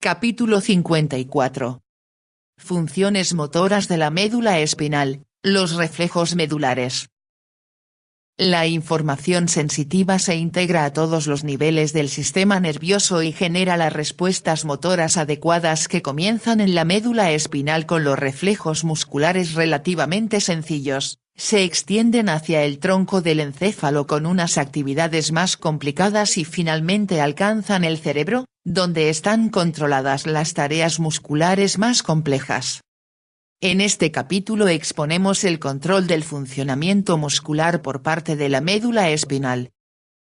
Capítulo 54. Funciones motoras de la médula espinal, los reflejos medulares. La información sensitiva se integra a todos los niveles del sistema nervioso y genera las respuestas motoras adecuadas que comienzan en la médula espinal con los reflejos musculares relativamente sencillos, se extienden hacia el tronco del encéfalo con unas actividades más complicadas y finalmente alcanzan el cerebro, donde están controladas las tareas musculares más complejas. En este capítulo exponemos el control del funcionamiento muscular por parte de la médula espinal.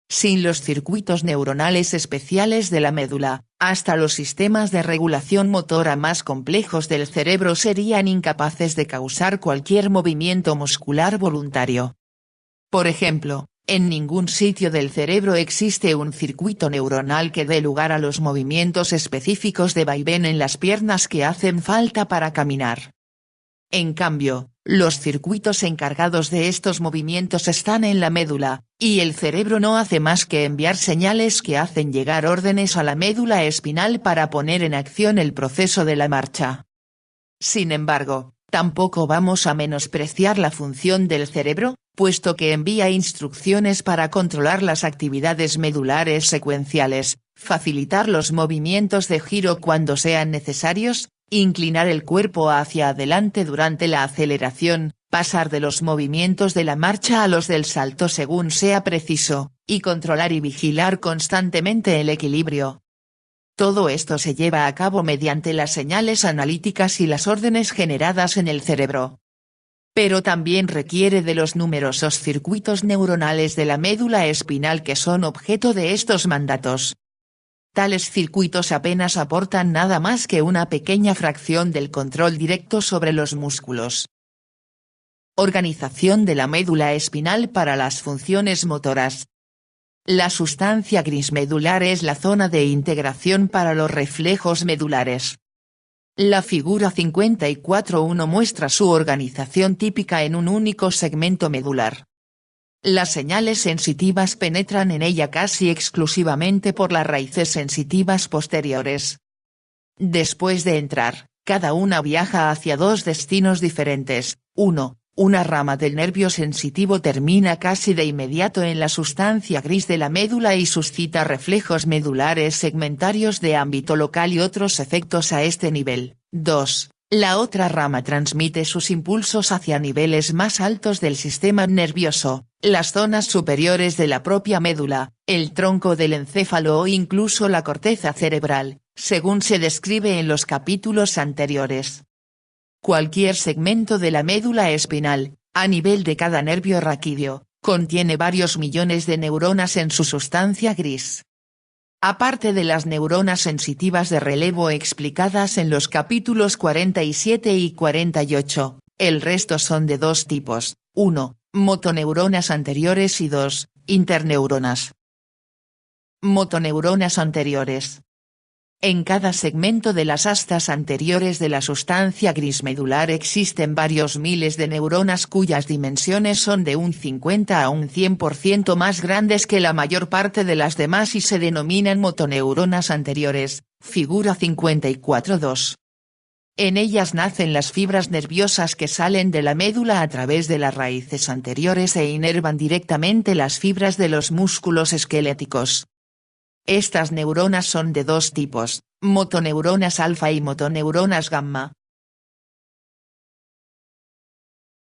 Sin los circuitos neuronales especiales de la médula, hasta los sistemas de regulación motora más complejos del cerebro serían incapaces de causar cualquier movimiento muscular voluntario. Por ejemplo, en ningún sitio del cerebro existe un circuito neuronal que dé lugar a los movimientos específicos de vaivén en las piernas que hacen falta para caminar. En cambio, los circuitos encargados de estos movimientos están en la médula, y el cerebro no hace más que enviar señales que hacen llegar órdenes a la médula espinal para poner en acción el proceso de la marcha. Sin embargo, tampoco vamos a menospreciar la función del cerebro, puesto que envía instrucciones para controlar las actividades medulares secuenciales, facilitar los movimientos de giro cuando sean necesarios, inclinar el cuerpo hacia adelante durante la aceleración, pasar de los movimientos de la marcha a los del salto según sea preciso, y controlar y vigilar constantemente el equilibrio. Todo esto se lleva a cabo mediante las señales analíticas y las órdenes generadas en el cerebro. Pero también requiere de los numerosos circuitos neuronales de la médula espinal que son objeto de estos mandatos. Tales circuitos apenas aportan nada más que una pequeña fracción del control directo sobre los músculos. Organización de la médula espinal para las funciones motoras. La sustancia gris medular es la zona de integración para los reflejos medulares. La figura 54.1 muestra su organización típica en un único segmento medular. Las señales sensitivas penetran en ella casi exclusivamente por las raíces sensitivas posteriores. Después de entrar, cada una viaja hacia dos destinos diferentes. 1. Una rama del nervio sensitivo termina casi de inmediato en la sustancia gris de la médula y suscita reflejos medulares segmentarios de ámbito local y otros efectos a este nivel. 2. La otra rama transmite sus impulsos hacia niveles más altos del sistema nervioso, las zonas superiores de la propia médula, el tronco del encéfalo o incluso la corteza cerebral, según se describe en los capítulos anteriores. Cualquier segmento de la médula espinal, a nivel de cada nervio raquídeo, contiene varios millones de neuronas en su sustancia gris. Aparte de las neuronas sensitivas de relevo explicadas en los capítulos 47 y 48, el resto son de dos tipos: 1. Motoneuronas anteriores y 2. Interneuronas. Motoneuronas anteriores. En cada segmento de las astas anteriores de la sustancia gris medular existen varios miles de neuronas cuyas dimensiones son de un 50 a un 100% más grandes que la mayor parte de las demás y se denominan motoneuronas anteriores, figura 54.2. En ellas nacen las fibras nerviosas que salen de la médula a través de las raíces anteriores e inervan directamente las fibras de los músculos esqueléticos. Estas neuronas son de dos tipos: motoneuronas alfa y motoneuronas gamma.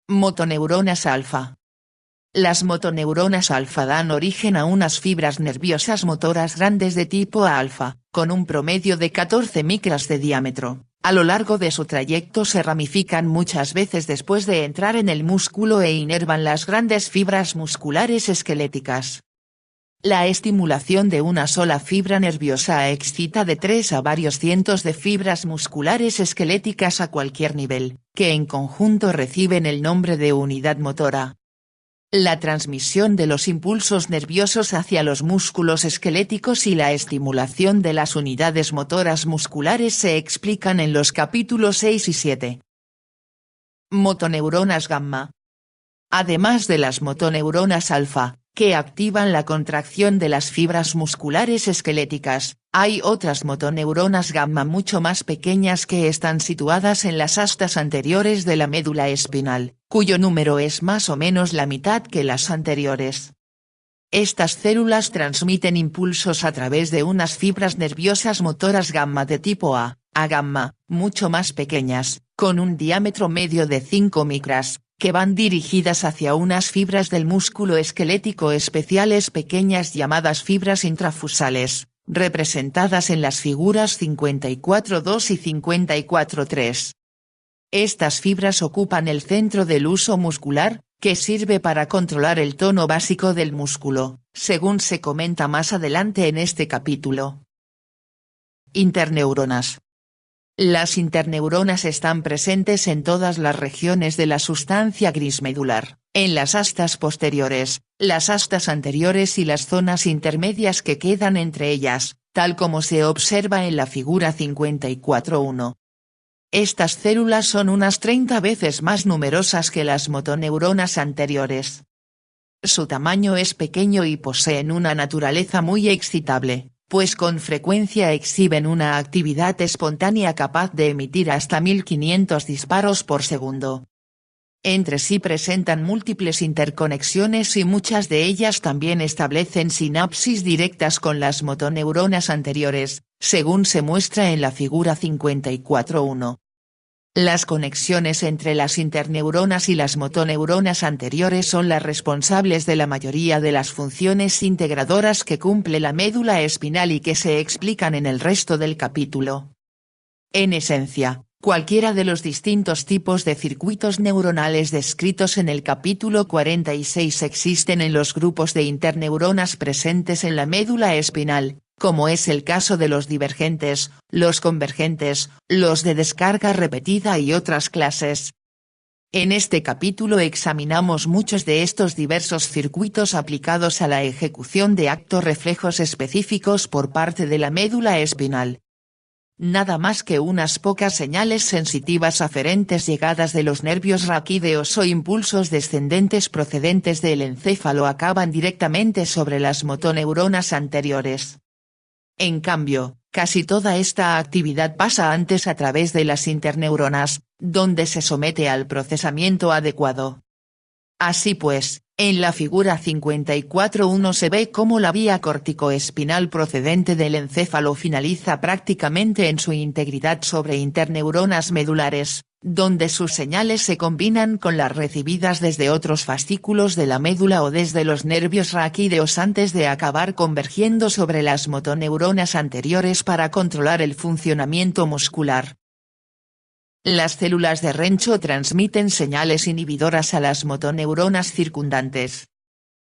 Motoneuronas alfa. Las motoneuronas alfa dan origen a unas fibras nerviosas motoras grandes de tipo alfa, con un promedio de 14 micras de diámetro. A lo largo de su trayecto se ramifican muchas veces después de entrar en el músculo e inervan las grandes fibras musculares esqueléticas. La estimulación de una sola fibra nerviosa excita de 3 a varios cientos de fibras musculares esqueléticas a cualquier nivel, que en conjunto reciben el nombre de unidad motora. La transmisión de los impulsos nerviosos hacia los músculos esqueléticos y la estimulación de las unidades motoras musculares se explican en los capítulos 6 y 7. Motoneuronas gamma. Además de las motoneuronas alfa, que activan la contracción de las fibras musculares esqueléticas. Hay otras motoneuronas gamma mucho más pequeñas que están situadas en las astas anteriores de la médula espinal, cuyo número es más o menos la mitad que las anteriores. Estas células transmiten impulsos a través de unas fibras nerviosas motoras gamma de tipo A gamma, mucho más pequeñas, con un diámetro medio de 5 micras, que van dirigidas hacia unas fibras del músculo esquelético especiales pequeñas llamadas fibras intrafusales, representadas en las figuras 54.2 y 54.3. Estas fibras ocupan el centro del uso muscular, que sirve para controlar el tono básico del músculo, según se comenta más adelante en este capítulo. Interneuronas. Las interneuronas están presentes en todas las regiones de la sustancia gris medular, en las astas posteriores, las astas anteriores y las zonas intermedias que quedan entre ellas, tal como se observa en la figura 54.1. Estas células son unas 30 veces más numerosas que las motoneuronas anteriores. Su tamaño es pequeño y poseen una naturaleza muy excitable, pues con frecuencia exhiben una actividad espontánea capaz de emitir hasta 1500 disparos por segundo. Entre sí presentan múltiples interconexiones y muchas de ellas también establecen sinapsis directas con las motoneuronas anteriores, según se muestra en la figura 54.1. Las conexiones entre las interneuronas y las motoneuronas anteriores son las responsables de la mayoría de las funciones integradoras que cumple la médula espinal y que se explican en el resto del capítulo. En esencia, cualquiera de los distintos tipos de circuitos neuronales descritos en el capítulo 46 existen en los grupos de interneuronas presentes en la médula espinal, como es el caso de los divergentes, los convergentes, los de descarga repetida y otras clases. En este capítulo examinamos muchos de estos diversos circuitos aplicados a la ejecución de actos reflejos específicos por parte de la médula espinal. Nada más que unas pocas señales sensitivas aferentes llegadas de los nervios raquídeos o impulsos descendentes procedentes del encéfalo acaban directamente sobre las motoneuronas anteriores. En cambio, casi toda esta actividad pasa antes a través de las interneuronas, donde se somete al procesamiento adecuado. Así pues, en la figura 54.1 se ve cómo la vía corticoespinal procedente del encéfalo finaliza prácticamente en su integridad sobre interneuronas medulares, donde sus señales se combinan con las recibidas desde otros fascículos de la médula o desde los nervios raquídeos antes de acabar convergiendo sobre las motoneuronas anteriores para controlar el funcionamiento muscular. Las células de Rencho transmiten señales inhibidoras a las motoneuronas circundantes.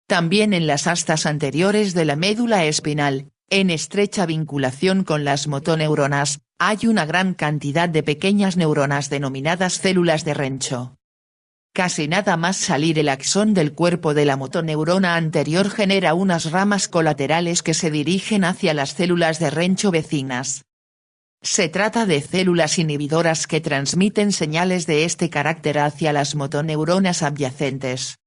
También en las astas anteriores de la médula espinal, en estrecha vinculación con las motoneuronas, hay una gran cantidad de pequeñas neuronas denominadas células de Rencho. Casi nada más salir el axón del cuerpo de la motoneurona anterior genera unas ramas colaterales que se dirigen hacia las células de Rencho vecinas. Se trata de células inhibidoras que transmiten señales de este carácter hacia las motoneuronas adyacentes.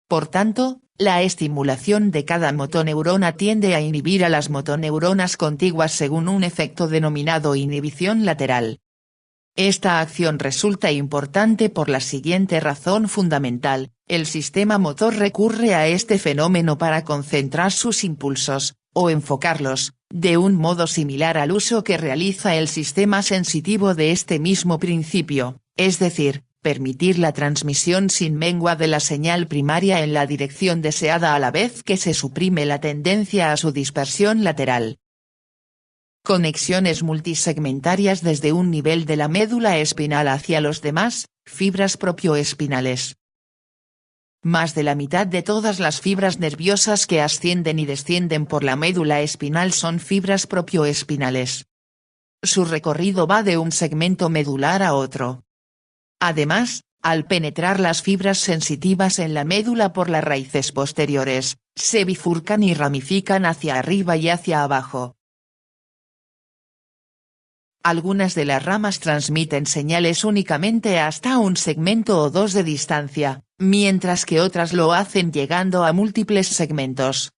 Por tanto, la estimulación de cada motoneurona tiende a inhibir a las motoneuronas contiguas según un efecto denominado inhibición lateral. Esta acción resulta importante por la siguiente razón fundamental: el sistema motor recurre a este fenómeno para concentrar sus impulsos, o enfocarlos, de un modo similar al uso que realiza el sistema sensitivo de este mismo principio, es decir, permitir la transmisión sin mengua de la señal primaria en la dirección deseada a la vez que se suprime la tendencia a su dispersión lateral. Conexiones multisegmentarias desde un nivel de la médula espinal hacia los demás, fibras propioespinales. Más de la mitad de todas las fibras nerviosas que ascienden y descienden por la médula espinal son fibras propioespinales. Su recorrido va de un segmento medular a otro. Además, al penetrar las fibras sensitivas en la médula por las raíces posteriores, se bifurcan y ramifican hacia arriba y hacia abajo. Algunas de las ramas transmiten señales únicamente hasta un segmento o dos de distancia, mientras que otras lo hacen llegando a múltiples segmentos.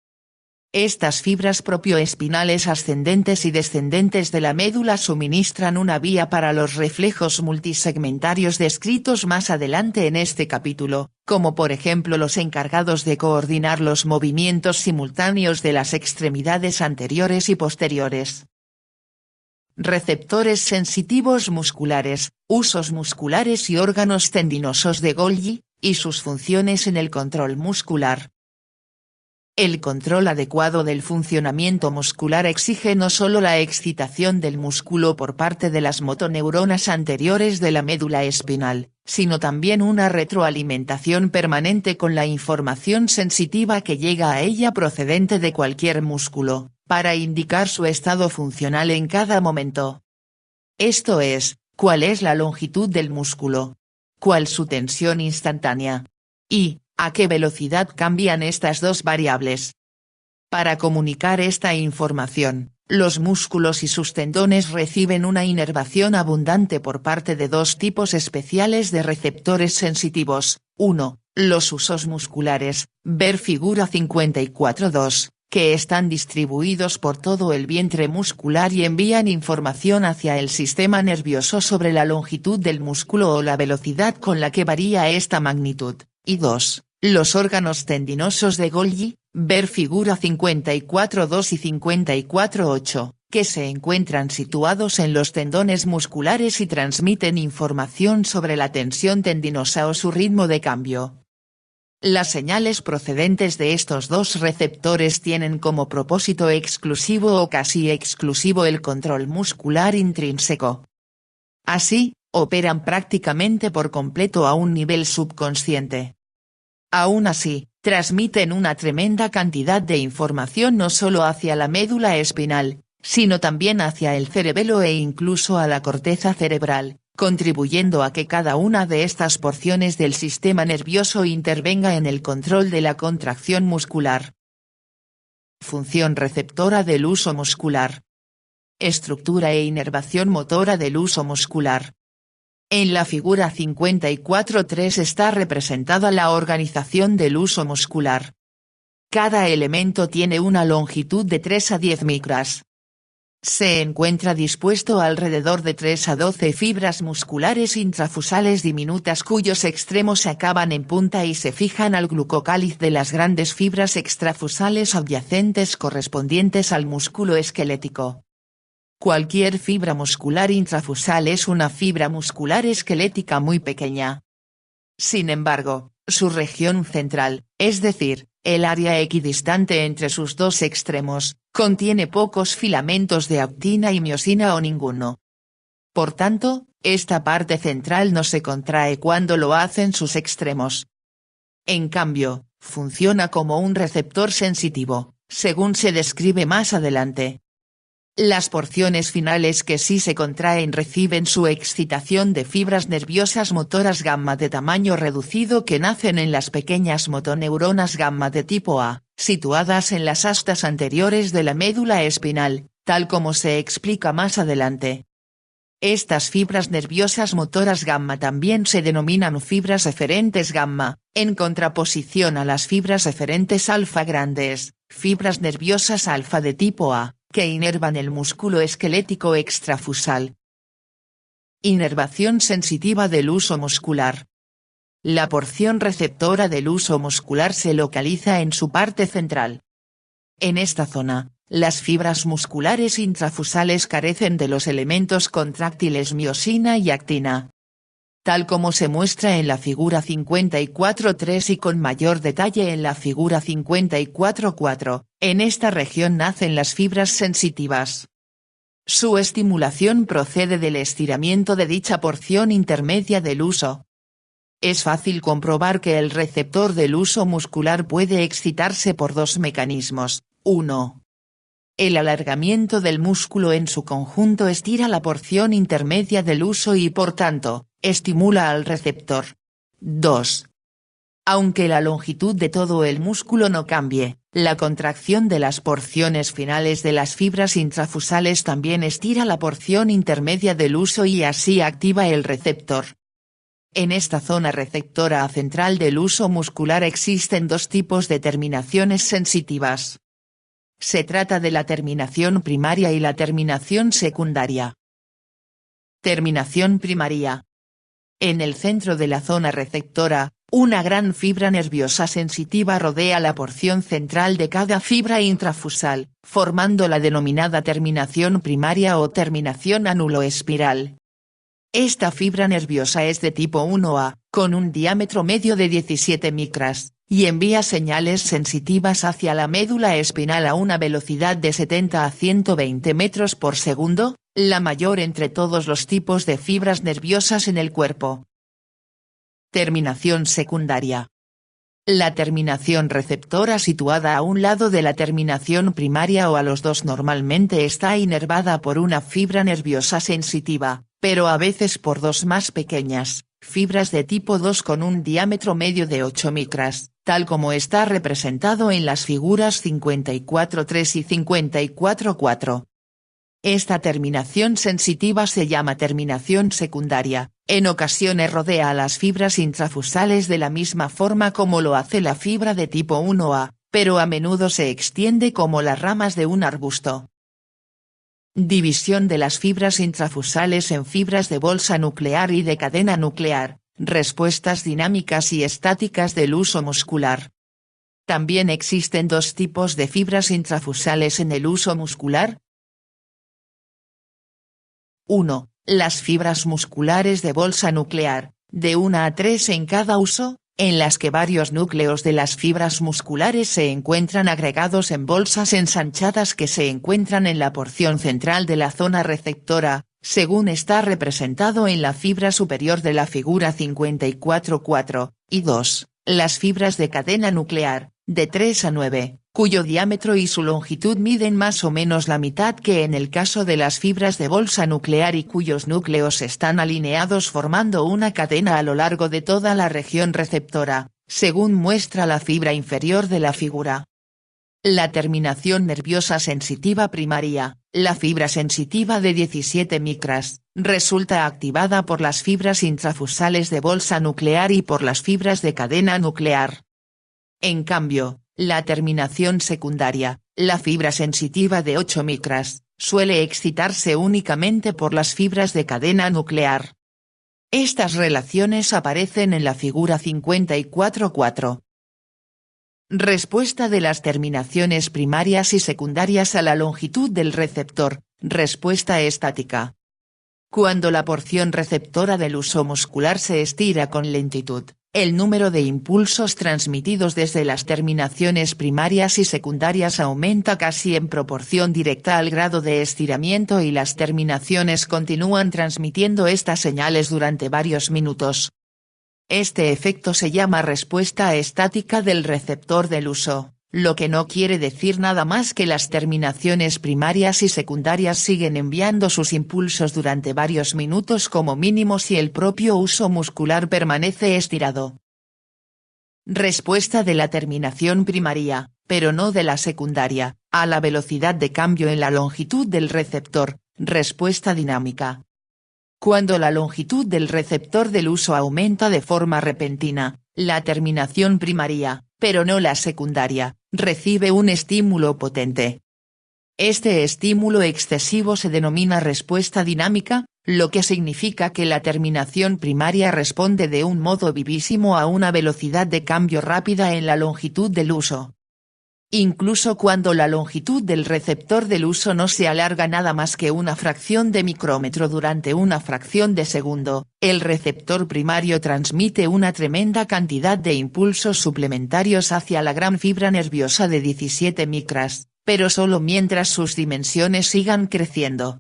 Estas fibras propioespinales ascendentes y descendentes de la médula suministran una vía para los reflejos multisegmentarios descritos más adelante en este capítulo, como por ejemplo los encargados de coordinar los movimientos simultáneos de las extremidades anteriores y posteriores. Receptores sensitivos musculares, usos musculares y órganos tendinosos de Golgi, y sus funciones en el control muscular. El control adecuado del funcionamiento muscular exige no solo la excitación del músculo por parte de las motoneuronas anteriores de la médula espinal, sino también una retroalimentación permanente con la información sensitiva que llega a ella procedente de cualquier músculo, para indicar su estado funcional en cada momento. Esto es, cuál es la longitud del músculo, cuál su tensión instantánea, y ¿a qué velocidad cambian estas dos variables? Para comunicar esta información, los músculos y sus tendones reciben una inervación abundante por parte de dos tipos especiales de receptores sensitivos. 1. Los usos musculares, ver figura 54.2, que están distribuidos por todo el vientre muscular y envían información hacia el sistema nervioso sobre la longitud del músculo o la velocidad con la que varía esta magnitud. Y 2. Los órganos tendinosos de Golgi, ver figura 54.2 y 54.8, que se encuentran situados en los tendones musculares y transmiten información sobre la tensión tendinosa o su ritmo de cambio. Las señales procedentes de estos dos receptores tienen como propósito exclusivo o casi exclusivo el control muscular intrínseco. Así, operan prácticamente por completo a un nivel subconsciente. Aún así, transmiten una tremenda cantidad de información no solo hacia la médula espinal, sino también hacia el cerebelo e incluso a la corteza cerebral, contribuyendo a que cada una de estas porciones del sistema nervioso intervenga en el control de la contracción muscular. Función receptora del uso muscular. Estructura e inervación motora del uso muscular. En la figura 54.3 está representada la organización del uso muscular. Cada elemento tiene una longitud de 3 a 10 micras. Se encuentra dispuesto alrededor de 3 a 12 fibras musculares intrafusales diminutas cuyos extremos acaban en punta y se fijan al glucocáliz de las grandes fibras extrafusales adyacentes correspondientes al músculo esquelético. Cualquier fibra muscular intrafusal es una fibra muscular esquelética muy pequeña. Sin embargo, su región central, es decir, el área equidistante entre sus dos extremos, contiene pocos filamentos de actina y miosina o ninguno. Por tanto, esta parte central no se contrae cuando lo hacen sus extremos. En cambio, funciona como un receptor sensitivo, según se describe más adelante. Las porciones finales que sí se contraen reciben su excitación de fibras nerviosas motoras gamma de tamaño reducido que nacen en las pequeñas motoneuronas gamma de tipo A, situadas en las astas anteriores de la médula espinal, tal como se explica más adelante. Estas fibras nerviosas motoras gamma también se denominan fibras eferentes gamma, en contraposición a las fibras eferentes alfa grandes, fibras nerviosas alfa de tipo A, que inervan el músculo esquelético extrafusal. Inervación sensitiva del uso muscular. La porción receptora del uso muscular se localiza en su parte central. En esta zona, las fibras musculares intrafusales carecen de los elementos contráctiles miosina y actina. Tal como se muestra en la figura 54.3 y con mayor detalle en la figura 54.4, en esta región nacen las fibras sensitivas. Su estimulación procede del estiramiento de dicha porción intermedia del uso. Es fácil comprobar que el receptor del uso muscular puede excitarse por dos mecanismos. 1. El alargamiento del músculo en su conjunto estira la porción intermedia del uso y por tanto, estimula al receptor. 2. Aunque la longitud de todo el músculo no cambie, la contracción de las porciones finales de las fibras intrafusales también estira la porción intermedia del uso y así activa el receptor. En esta zona receptora central del uso muscular existen dos tipos de terminaciones sensitivas. Se trata de la terminación primaria y la terminación secundaria. Terminación primaria. En el centro de la zona receptora, una gran fibra nerviosa sensitiva rodea la porción central de cada fibra intrafusal, formando la denominada terminación primaria o terminación anuloespiral. Esta fibra nerviosa es de tipo 1A, con un diámetro medio de 17 micras, y envía señales sensitivas hacia la médula espinal a una velocidad de 70 a 120 metros por segundo, la mayor entre todos los tipos de fibras nerviosas en el cuerpo. Terminación secundaria. La terminación receptora situada a un lado de la terminación primaria o a los dos normalmente está inervada por una fibra nerviosa sensitiva, pero a veces por dos más pequeñas, fibras de tipo 2 con un diámetro medio de 8 micras, tal como está representado en las figuras 54.3 y 54.4. Esta terminación sensitiva se llama terminación secundaria, en ocasiones rodea a las fibras intrafusales de la misma forma como lo hace la fibra de tipo 1A, pero a menudo se extiende como las ramas de un arbusto. División de las fibras intrafusales en fibras de bolsa nuclear y de cadena nuclear, respuestas dinámicas y estáticas del uso muscular. También existen dos tipos de fibras intrafusales en el uso muscular. 1. Las fibras musculares de bolsa nuclear, de 1 a 3 en cada uso, en las que varios núcleos de las fibras musculares se encuentran agregados en bolsas ensanchadas que se encuentran en la porción central de la zona receptora, según está representado en la fibra superior de la figura 54.4, y 2. Las fibras de cadena nuclear, de 3 a 9, cuyo diámetro y su longitud miden más o menos la mitad que en el caso de las fibras de bolsa nuclear y cuyos núcleos están alineados formando una cadena a lo largo de toda la región receptora, según muestra la fibra inferior de la figura. La terminación nerviosa sensitiva primaria, la fibra sensitiva de 17 micras, resulta activada por las fibras intrafusales de bolsa nuclear y por las fibras de cadena nuclear. En cambio, la terminación secundaria, la fibra sensitiva de 8 micras, suele excitarse únicamente por las fibras de cadena nuclear. Estas relaciones aparecen en la figura 54.4. Respuesta de las terminaciones primarias y secundarias a la longitud del receptor, respuesta estática. Cuando la porción receptora del uso muscular se estira con lentitud, el número de impulsos transmitidos desde las terminaciones primarias y secundarias aumenta casi en proporción directa al grado de estiramiento y las terminaciones continúan transmitiendo estas señales durante varios minutos. Este efecto se llama respuesta estática del receptor del uso, lo que no quiere decir nada más que las terminaciones primarias y secundarias siguen enviando sus impulsos durante varios minutos como mínimo si el propio uso muscular permanece estirado. Respuesta de la terminación primaria, pero no de la secundaria, a la velocidad de cambio en la longitud del receptor, respuesta dinámica. Cuando la longitud del receptor del uso aumenta de forma repentina, la terminación primaria, pero no la secundaria, recibe un estímulo potente. Este estímulo excesivo se denomina respuesta dinámica, lo que significa que la terminación primaria responde de un modo vivísimo a una velocidad de cambio rápida en la longitud del uso. Incluso cuando la longitud del receptor del uso no se alarga nada más que una fracción de micrómetro durante una fracción de segundo, el receptor primario transmite una tremenda cantidad de impulsos suplementarios hacia la gran fibra nerviosa de 17 micras, pero solo mientras sus dimensiones sigan creciendo.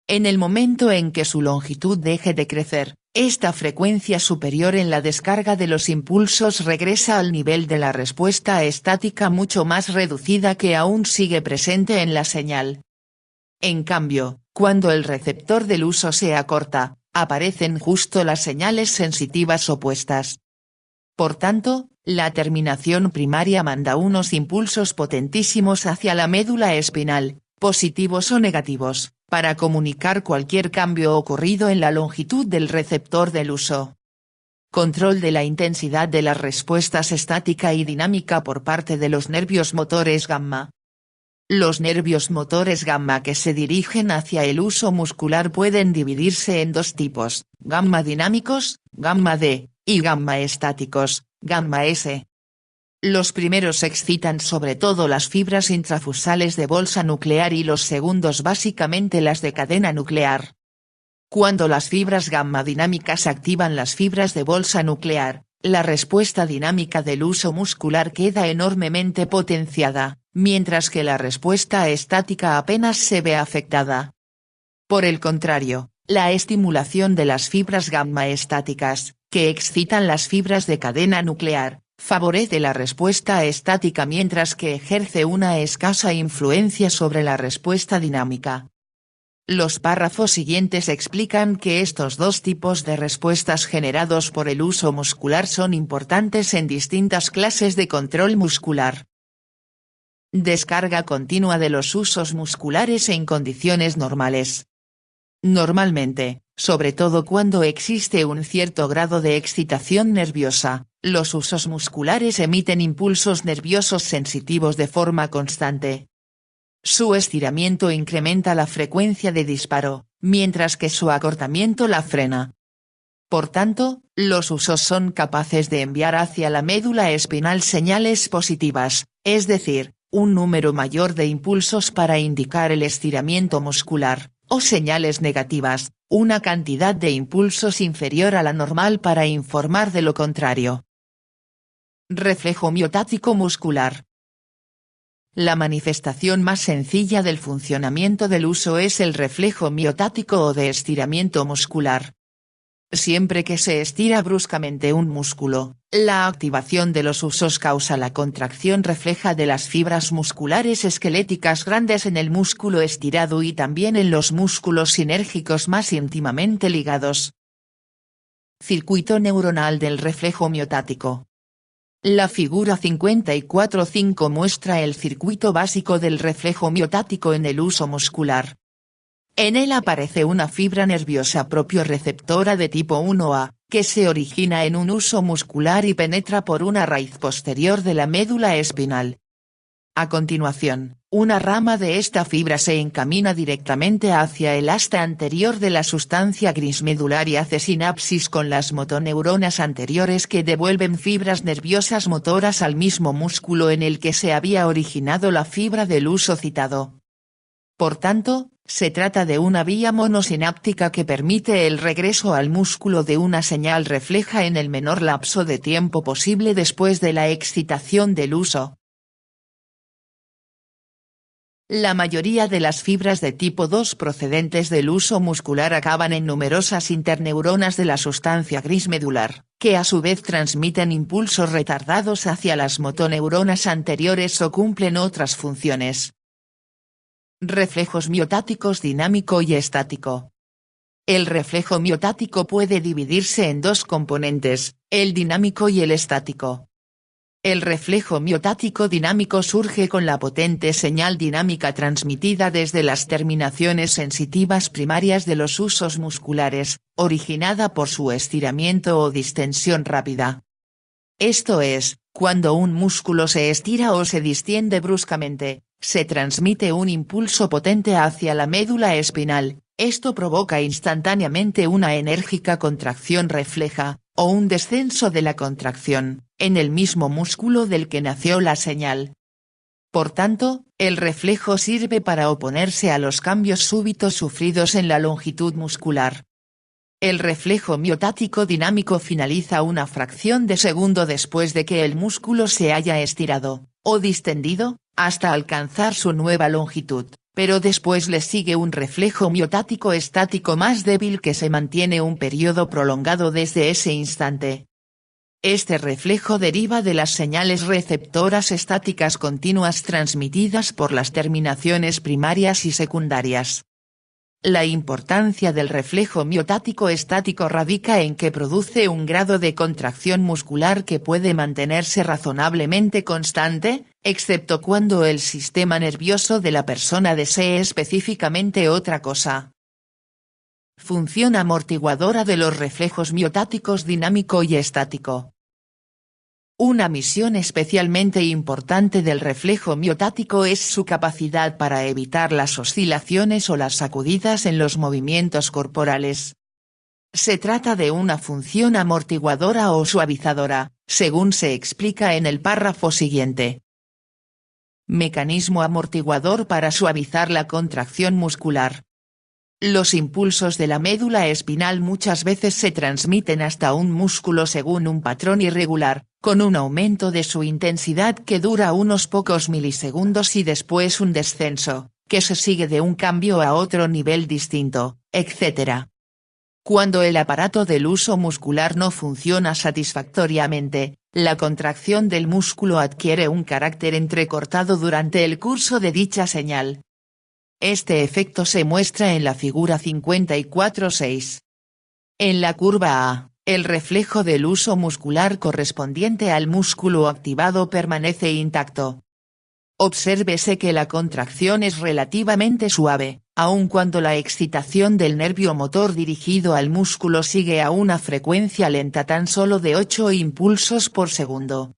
En el momento en que su longitud deje de crecer, esta frecuencia superior en la descarga de los impulsos regresa al nivel de la respuesta estática mucho más reducida que aún sigue presente en la señal. En cambio, cuando el receptor del uso se acorta, aparecen justo las señales sensitivas opuestas. Por tanto, la terminación primaria manda unos impulsos potentísimos hacia la médula espinal, positivos o negativos, para comunicar cualquier cambio ocurrido en la longitud del receptor del uso. Control de la intensidad de las respuestas estática y dinámica por parte de los nervios motores gamma. Los nervios motores gamma que se dirigen hacia el uso muscular pueden dividirse en dos tipos, gamma dinámicos, gamma D, y gamma estáticos, gamma S. Los primeros excitan sobre todo las fibras intrafusales de bolsa nuclear y los segundos básicamente las de cadena nuclear. Cuando las fibras gamma dinámicas activan las fibras de bolsa nuclear, la respuesta dinámica del uso muscular queda enormemente potenciada, mientras que la respuesta estática apenas se ve afectada. Por el contrario, la estimulación de las fibras gamma estáticas, que excitan las fibras de cadena nuclear, favorece la respuesta estática mientras que ejerce una escasa influencia sobre la respuesta dinámica. Los párrafos siguientes explican que estos dos tipos de respuestas generados por el uso muscular son importantes en distintas clases de control muscular. Descarga continua de los usos musculares en condiciones normales. Normalmente, sobre todo cuando existe un cierto grado de excitación nerviosa, los usos musculares emiten impulsos nerviosos sensitivos de forma constante. Su estiramiento incrementa la frecuencia de disparo, mientras que su acortamiento la frena. Por tanto, los usos son capaces de enviar hacia la médula espinal señales positivas, es decir, un número mayor de impulsos para indicar el estiramiento muscular, o señales negativas, una cantidad de impulsos inferior a la normal para informar de lo contrario. Reflejo miotático muscular. La manifestación más sencilla del funcionamiento del uso es el reflejo miotático o de estiramiento muscular. Siempre que se estira bruscamente un músculo, la activación de los usos causa la contracción refleja de las fibras musculares esqueléticas grandes en el músculo estirado y también en los músculos sinérgicos más íntimamente ligados. Circuito neuronal del reflejo miotático. La figura 54.5 muestra el circuito básico del reflejo miotático en el uso muscular. En él aparece una fibra nerviosa propioreceptora de tipo 1A, que se origina en un uso muscular y penetra por una raíz posterior de la médula espinal. A continuación, una rama de esta fibra se encamina directamente hacia el asta anterior de la sustancia gris medular y hace sinapsis con las motoneuronas anteriores que devuelven fibras nerviosas motoras al mismo músculo en el que se había originado la fibra del uso citado. Por tanto, se trata de una vía monosináptica que permite el regreso al músculo de una señal refleja en el menor lapso de tiempo posible después de la excitación del uso. La mayoría de las fibras de tipo 2 procedentes del uso muscular acaban en numerosas interneuronas de la sustancia gris medular, que a su vez transmiten impulsos retardados hacia las motoneuronas anteriores o cumplen otras funciones. Reflejos miotáticos dinámico y estático. El reflejo miotático puede dividirse en dos componentes, el dinámico y el estático. El reflejo miotático dinámico surge con la potente señal dinámica transmitida desde las terminaciones sensitivas primarias de los usos musculares, originada por su estiramiento o distensión rápida. Esto es, cuando un músculo se estira o se distiende bruscamente, se transmite un impulso potente hacia la médula espinal, esto provoca instantáneamente una enérgica contracción refleja, o un descenso de la contracción, en el mismo músculo del que nació la señal. Por tanto, el reflejo sirve para oponerse a los cambios súbitos sufridos en la longitud muscular. El reflejo miotático dinámico finaliza una fracción de segundo después de que el músculo se haya estirado, o distendido, hasta alcanzar su nueva longitud, pero después le sigue un reflejo miotático estático más débil que se mantiene un periodo prolongado desde ese instante. Este reflejo deriva de las señales receptoras estáticas continuas transmitidas por las terminaciones primarias y secundarias. La importancia del reflejo miotático estático radica en que produce un grado de contracción muscular que puede mantenerse razonablemente constante, excepto cuando el sistema nervioso de la persona desee específicamente otra cosa. Función amortiguadora de los reflejos miotáticos dinámico y estático. Una misión especialmente importante del reflejo miotático es su capacidad para evitar las oscilaciones o las sacudidas en los movimientos corporales. Se trata de una función amortiguadora o suavizadora, según se explica en el párrafo siguiente. Mecanismo amortiguador para suavizar la contracción muscular. Los impulsos de la médula espinal muchas veces se transmiten hasta un músculo según un patrón irregular, con un aumento de su intensidad que dura unos pocos milisegundos y después un descenso, que se sigue de un cambio a otro nivel distinto, etc. Cuando el aparato del uso muscular no funciona satisfactoriamente, la contracción del músculo adquiere un carácter entrecortado durante el curso de dicha señal. Este efecto se muestra en la figura 54.6. En la curva A, el reflejo del uso muscular correspondiente al músculo activado permanece intacto. Obsérvese que la contracción es relativamente suave, aun cuando la excitación del nervio motor dirigido al músculo sigue a una frecuencia lenta tan solo de 8 impulsos por segundo.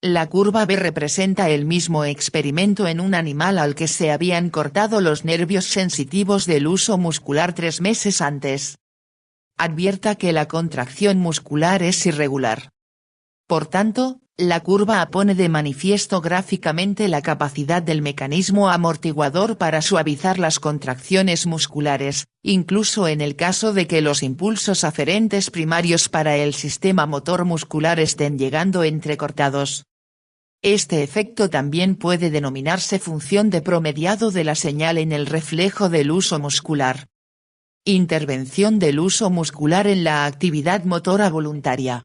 La curva B representa el mismo experimento en un animal al que se habían cortado los nervios sensitivos del uso muscular 3 meses antes. Advierta que la contracción muscular es irregular. Por tanto, la curva A pone de manifiesto gráficamente la capacidad del mecanismo amortiguador para suavizar las contracciones musculares, incluso en el caso de que los impulsos aferentes primarios para el sistema motor muscular estén llegando entrecortados. Este efecto también puede denominarse función de promediado de la señal en el reflejo del uso muscular. Intervención del uso muscular en la actividad motora voluntaria.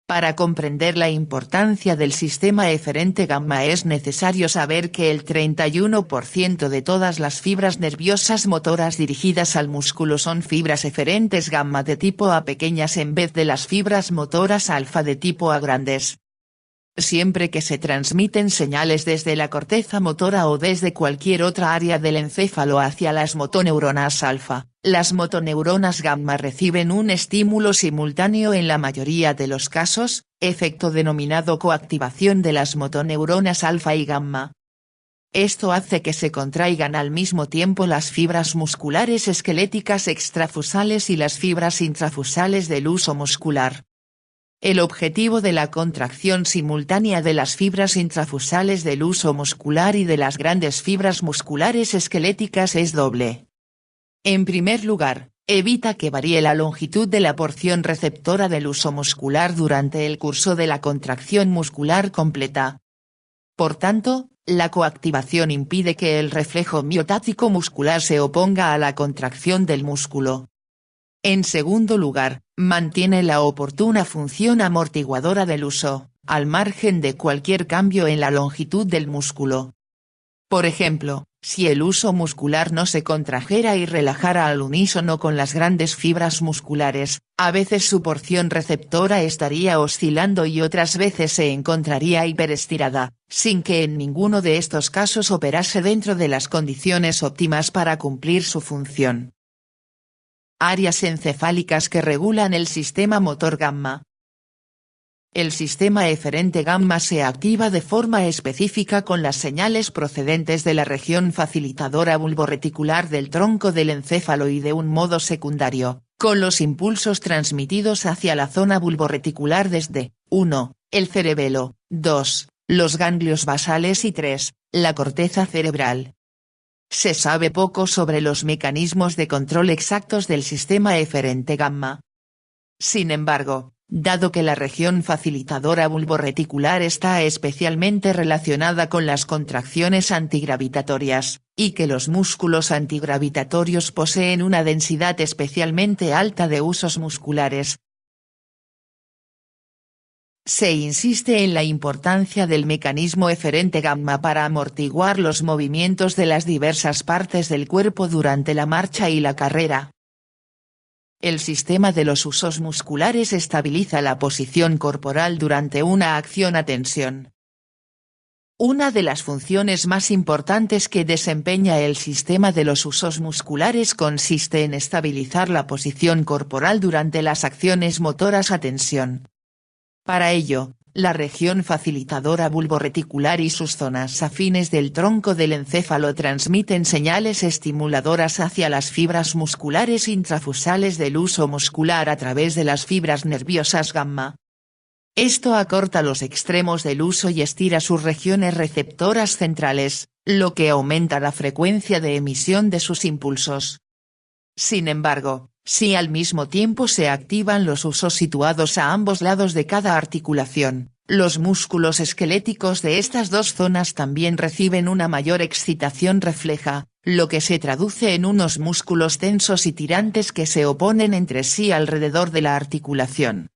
Para comprender la importancia del sistema eferente gamma es necesario saber que el 31% de todas las fibras nerviosas motoras dirigidas al músculo son fibras eferentes gamma de tipo A pequeñas en vez de las fibras motoras alfa de tipo A grandes. Siempre que se transmiten señales desde la corteza motora o desde cualquier otra área del encéfalo hacia las motoneuronas alfa, las motoneuronas gamma reciben un estímulo simultáneo en la mayoría de los casos, efecto denominado coactivación de las motoneuronas alfa y gamma. Esto hace que se contraigan al mismo tiempo las fibras musculares esqueléticas extrafusales y las fibras intrafusales del uso muscular. El objetivo de la contracción simultánea de las fibras intrafusales del uso muscular y de las grandes fibras musculares esqueléticas es doble. En primer lugar, evita que varíe la longitud de la porción receptora del uso muscular durante el curso de la contracción muscular completa. Por tanto, la coactivación impide que el reflejo miotático muscular se oponga a la contracción del músculo. En segundo lugar, mantiene la oportuna función amortiguadora del uso, al margen de cualquier cambio en la longitud del músculo. Por ejemplo, si el uso muscular no se contrajera y relajara al unísono con las grandes fibras musculares, a veces su porción receptora estaría oscilando y otras veces se encontraría hiperestirada, sin que en ninguno de estos casos operase dentro de las condiciones óptimas para cumplir su función. Áreas encefálicas que regulan el sistema motor gamma. El sistema eferente gamma se activa de forma específica con las señales procedentes de la región facilitadora bulborreticular del tronco del encéfalo y de un modo secundario, con los impulsos transmitidos hacia la zona bulborreticular desde, 1, el cerebelo, 2, los ganglios basales y 3, la corteza cerebral. Se sabe poco sobre los mecanismos de control exactos del sistema eferente gamma. Sin embargo, dado que la región facilitadora bulborreticular está especialmente relacionada con las contracciones antigravitatorias, y que los músculos antigravitatorios poseen una densidad especialmente alta de usos musculares, se insiste en la importancia del mecanismo eferente gamma para amortiguar los movimientos de las diversas partes del cuerpo durante la marcha y la carrera. El sistema de los usos musculares estabiliza la posición corporal durante una acción a tensión. Una de las funciones más importantes que desempeña el sistema de los usos musculares consiste en estabilizar la posición corporal durante las acciones motoras a tensión. Para ello, la región facilitadora bulborreticular y sus zonas afines del tronco del encéfalo transmiten señales estimuladoras hacia las fibras musculares intrafusales del huso muscular a través de las fibras nerviosas gamma. Esto acorta los extremos del huso y estira sus regiones receptoras centrales, lo que aumenta la frecuencia de emisión de sus impulsos. Sin embargo, si al mismo tiempo se activan los husos situados a ambos lados de cada articulación, los músculos esqueléticos de estas dos zonas también reciben una mayor excitación refleja, lo que se traduce en unos músculos tensos y tirantes que se oponen entre sí alrededor de la articulación.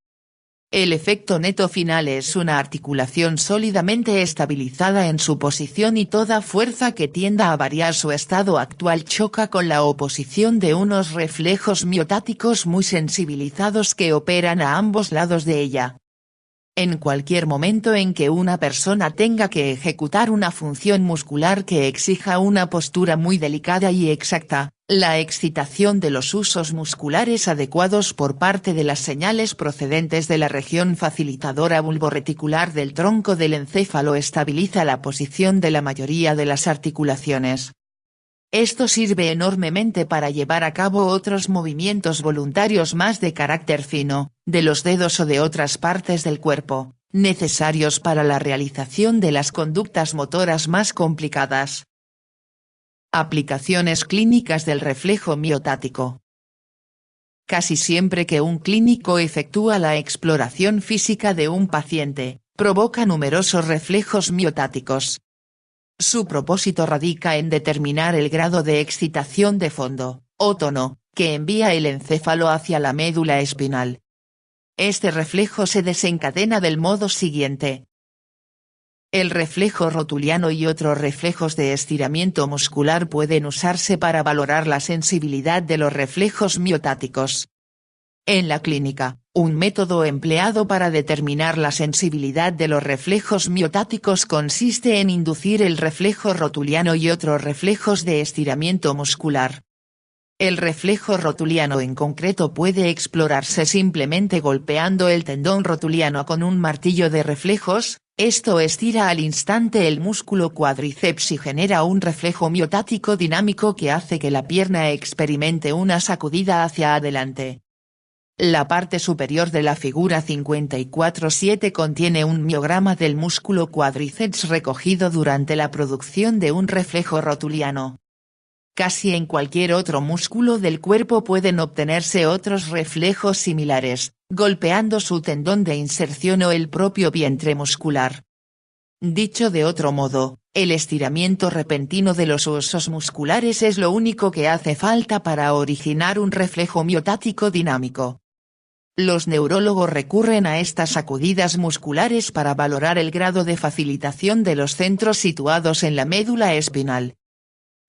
El efecto neto final es una articulación sólidamente estabilizada en su posición y toda fuerza que tienda a variar su estado actual choca con la oposición de unos reflejos miotáticos muy sensibilizados que operan a ambos lados de ella. En cualquier momento en que una persona tenga que ejecutar una función muscular que exija una postura muy delicada y exacta, la excitación de los husos musculares adecuados por parte de las señales procedentes de la región facilitadora bulborreticular del tronco del encéfalo estabiliza la posición de la mayoría de las articulaciones. Esto sirve enormemente para llevar a cabo otros movimientos voluntarios más de carácter fino, de los dedos o de otras partes del cuerpo, necesarios para la realización de las conductas motoras más complicadas. Aplicaciones clínicas del reflejo miotático. Casi siempre que un clínico efectúa la exploración física de un paciente, provoca numerosos reflejos miotáticos. Su propósito radica en determinar el grado de excitación de fondo, o tono, que envía el encéfalo hacia la médula espinal. Este reflejo se desencadena del modo siguiente. El reflejo rotuliano y otros reflejos de estiramiento muscular pueden usarse para valorar la sensibilidad de los reflejos miotáticos. En la clínica, un método empleado para determinar la sensibilidad de los reflejos miotáticos consiste en inducir el reflejo rotuliano y otros reflejos de estiramiento muscular. El reflejo rotuliano en concreto puede explorarse simplemente golpeando el tendón rotuliano con un martillo de reflejos. Esto estira al instante el músculo cuádriceps y genera un reflejo miotático dinámico que hace que la pierna experimente una sacudida hacia adelante. La parte superior de la figura 54-7 contiene un miograma del músculo cuádriceps recogido durante la producción de un reflejo rotuliano. Casi en cualquier otro músculo del cuerpo pueden obtenerse otros reflejos similares, golpeando su tendón de inserción o el propio vientre muscular. Dicho de otro modo, el estiramiento repentino de los huesos musculares es lo único que hace falta para originar un reflejo miotático dinámico. Los neurólogos recurren a estas sacudidas musculares para valorar el grado de facilitación de los centros situados en la médula espinal.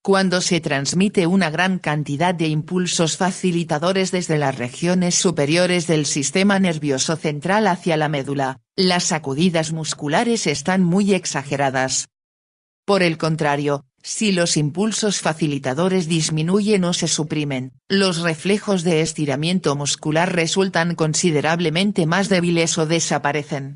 Cuando se transmite una gran cantidad de impulsos facilitadores desde las regiones superiores del sistema nervioso central hacia la médula, las sacudidas musculares están muy exageradas. Por el contrario, si los impulsos facilitadores disminuyen o se suprimen, los reflejos de estiramiento muscular resultan considerablemente más débiles o desaparecen.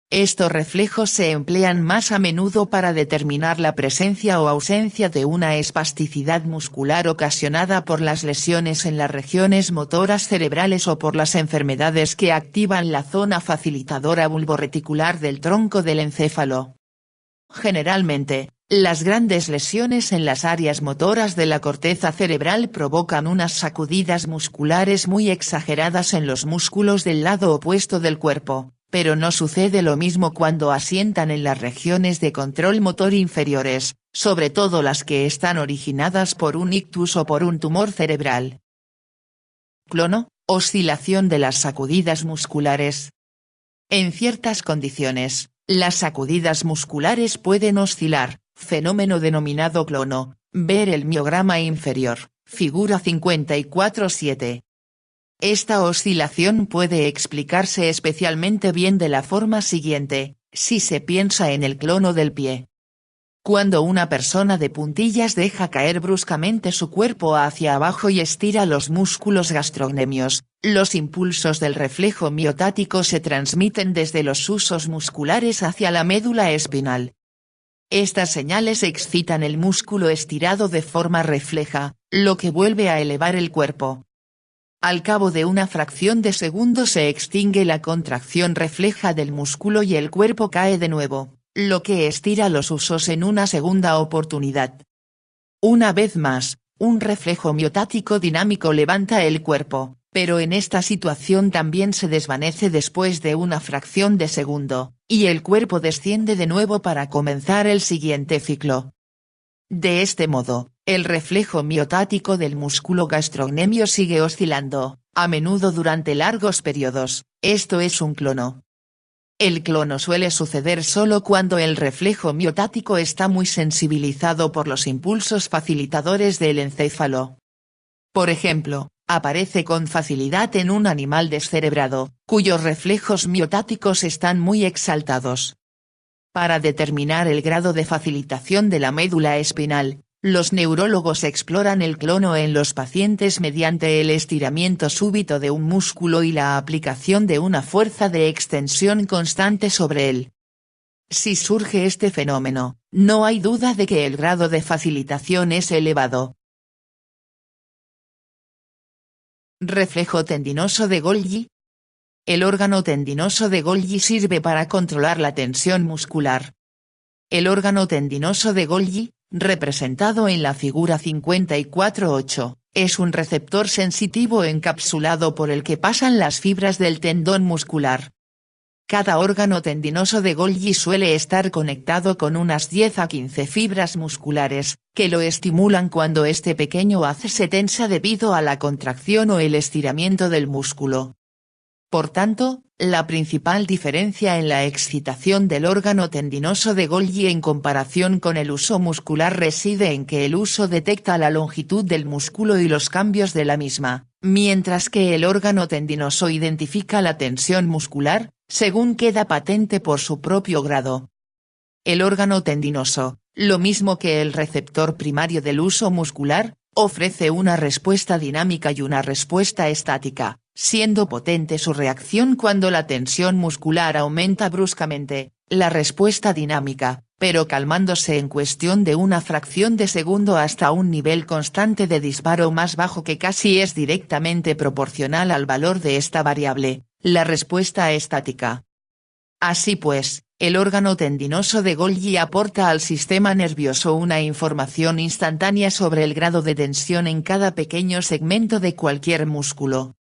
Estos reflejos se emplean más a menudo para determinar la presencia o ausencia de una espasticidad muscular ocasionada por las lesiones en las regiones motoras cerebrales o por las enfermedades que activan la zona facilitadora bulborreticular del tronco del encéfalo. Generalmente, las grandes lesiones en las áreas motoras de la corteza cerebral provocan unas sacudidas musculares muy exageradas en los músculos del lado opuesto del cuerpo, pero no sucede lo mismo cuando asientan en las regiones de control motor inferiores, sobre todo las que están originadas por un ictus o por un tumor cerebral. Clono, oscilación de las sacudidas musculares. En ciertas condiciones, las sacudidas musculares pueden oscilar, fenómeno denominado clono, ver el miograma inferior, figura 54-7. Esta oscilación puede explicarse especialmente bien de la forma siguiente, Si se piensa en el clono del pie. Cuando una persona de puntillas deja caer bruscamente su cuerpo hacia abajo y estira los músculos gastrocnemios, los impulsos del reflejo miotático se transmiten desde los husos musculares hacia la médula espinal. Estas señales excitan el músculo estirado de forma refleja, lo que vuelve a elevar el cuerpo. Al cabo de una fracción de segundo se extingue la contracción refleja del músculo y el cuerpo cae de nuevo, lo que estira los husos en una segunda oportunidad. Una vez más, un reflejo miotático dinámico levanta el cuerpo, pero en esta situación también se desvanece después de una fracción de segundo, y el cuerpo desciende de nuevo para comenzar el siguiente ciclo. De este modo, el reflejo miotático del músculo gastrocnemio sigue oscilando, a menudo durante largos periodos. Esto es un clono. El clono suele suceder solo cuando el reflejo miotático está muy sensibilizado por los impulsos facilitadores del encéfalo. Por ejemplo, aparece con facilidad en un animal descerebrado, cuyos reflejos miotáticos están muy exaltados. Para determinar el grado de facilitación de la médula espinal, los neurólogos exploran el clono en los pacientes mediante el estiramiento súbito de un músculo y la aplicación de una fuerza de extensión constante sobre él. Si surge este fenómeno, no hay duda de que el grado de facilitación es elevado. Reflejo tendinoso de Golgi. El órgano tendinoso de Golgi sirve para controlar la tensión muscular. El órgano tendinoso de Golgi, representado en la figura 54.8, es un receptor sensitivo encapsulado por el que pasan las fibras del tendón muscular. Cada órgano tendinoso de Golgi suele estar conectado con unas 10 a 15 fibras musculares, que lo estimulan cuando este pequeño haz se tensa debido a la contracción o el estiramiento del músculo. Por tanto, la principal diferencia en la excitación del órgano tendinoso de Golgi en comparación con el huso muscular reside en que el huso detecta la longitud del músculo y los cambios de la misma, mientras que el órgano tendinoso identifica la tensión muscular, según queda patente por su propio grado. El órgano tendinoso, lo mismo que el receptor primario del huso muscular, ofrece una respuesta dinámica y una respuesta estática, siendo potente su reacción cuando la tensión muscular aumenta bruscamente, la respuesta dinámica, pero calmándose en cuestión de una fracción de segundo hasta un nivel constante de disparo más bajo que casi es directamente proporcional al valor de esta variable, la respuesta estática. Así pues, el órgano tendinoso de Golgi aporta al sistema nervioso una información instantánea sobre el grado de tensión en cada pequeño segmento de cualquier músculo.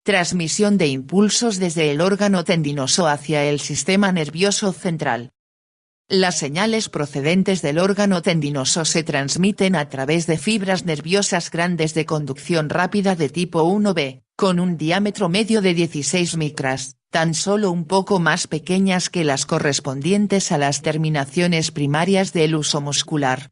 Transmisión de impulsos desde el órgano tendinoso hacia el sistema nervioso central. Las señales procedentes del órgano tendinoso se transmiten a través de fibras nerviosas grandes de conducción rápida de tipo 1B, con un diámetro medio de 16 micras, tan solo un poco más pequeñas que las correspondientes a las terminaciones primarias del huso muscular.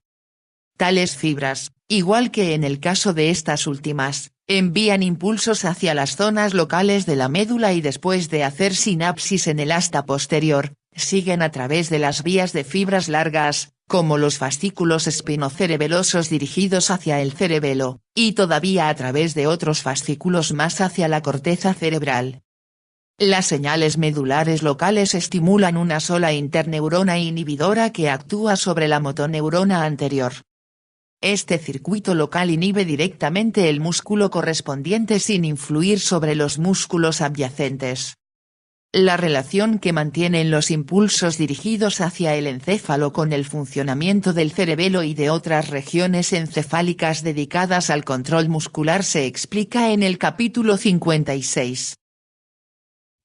Tales fibras, igual que en el caso de estas últimas, envían impulsos hacia las zonas locales de la médula y después de hacer sinapsis en el asta posterior, siguen a través de las vías de fibras largas, como los fascículos espinocerebelosos dirigidos hacia el cerebelo, y todavía a través de otros fascículos más hacia la corteza cerebral. Las señales medulares locales estimulan una sola interneurona inhibidora que actúa sobre la motoneurona anterior. Este circuito local inhibe directamente el músculo correspondiente sin influir sobre los músculos adyacentes. La relación que mantienen los impulsos dirigidos hacia el encéfalo con el funcionamiento del cerebelo y de otras regiones encefálicas dedicadas al control muscular se explica en el capítulo 56.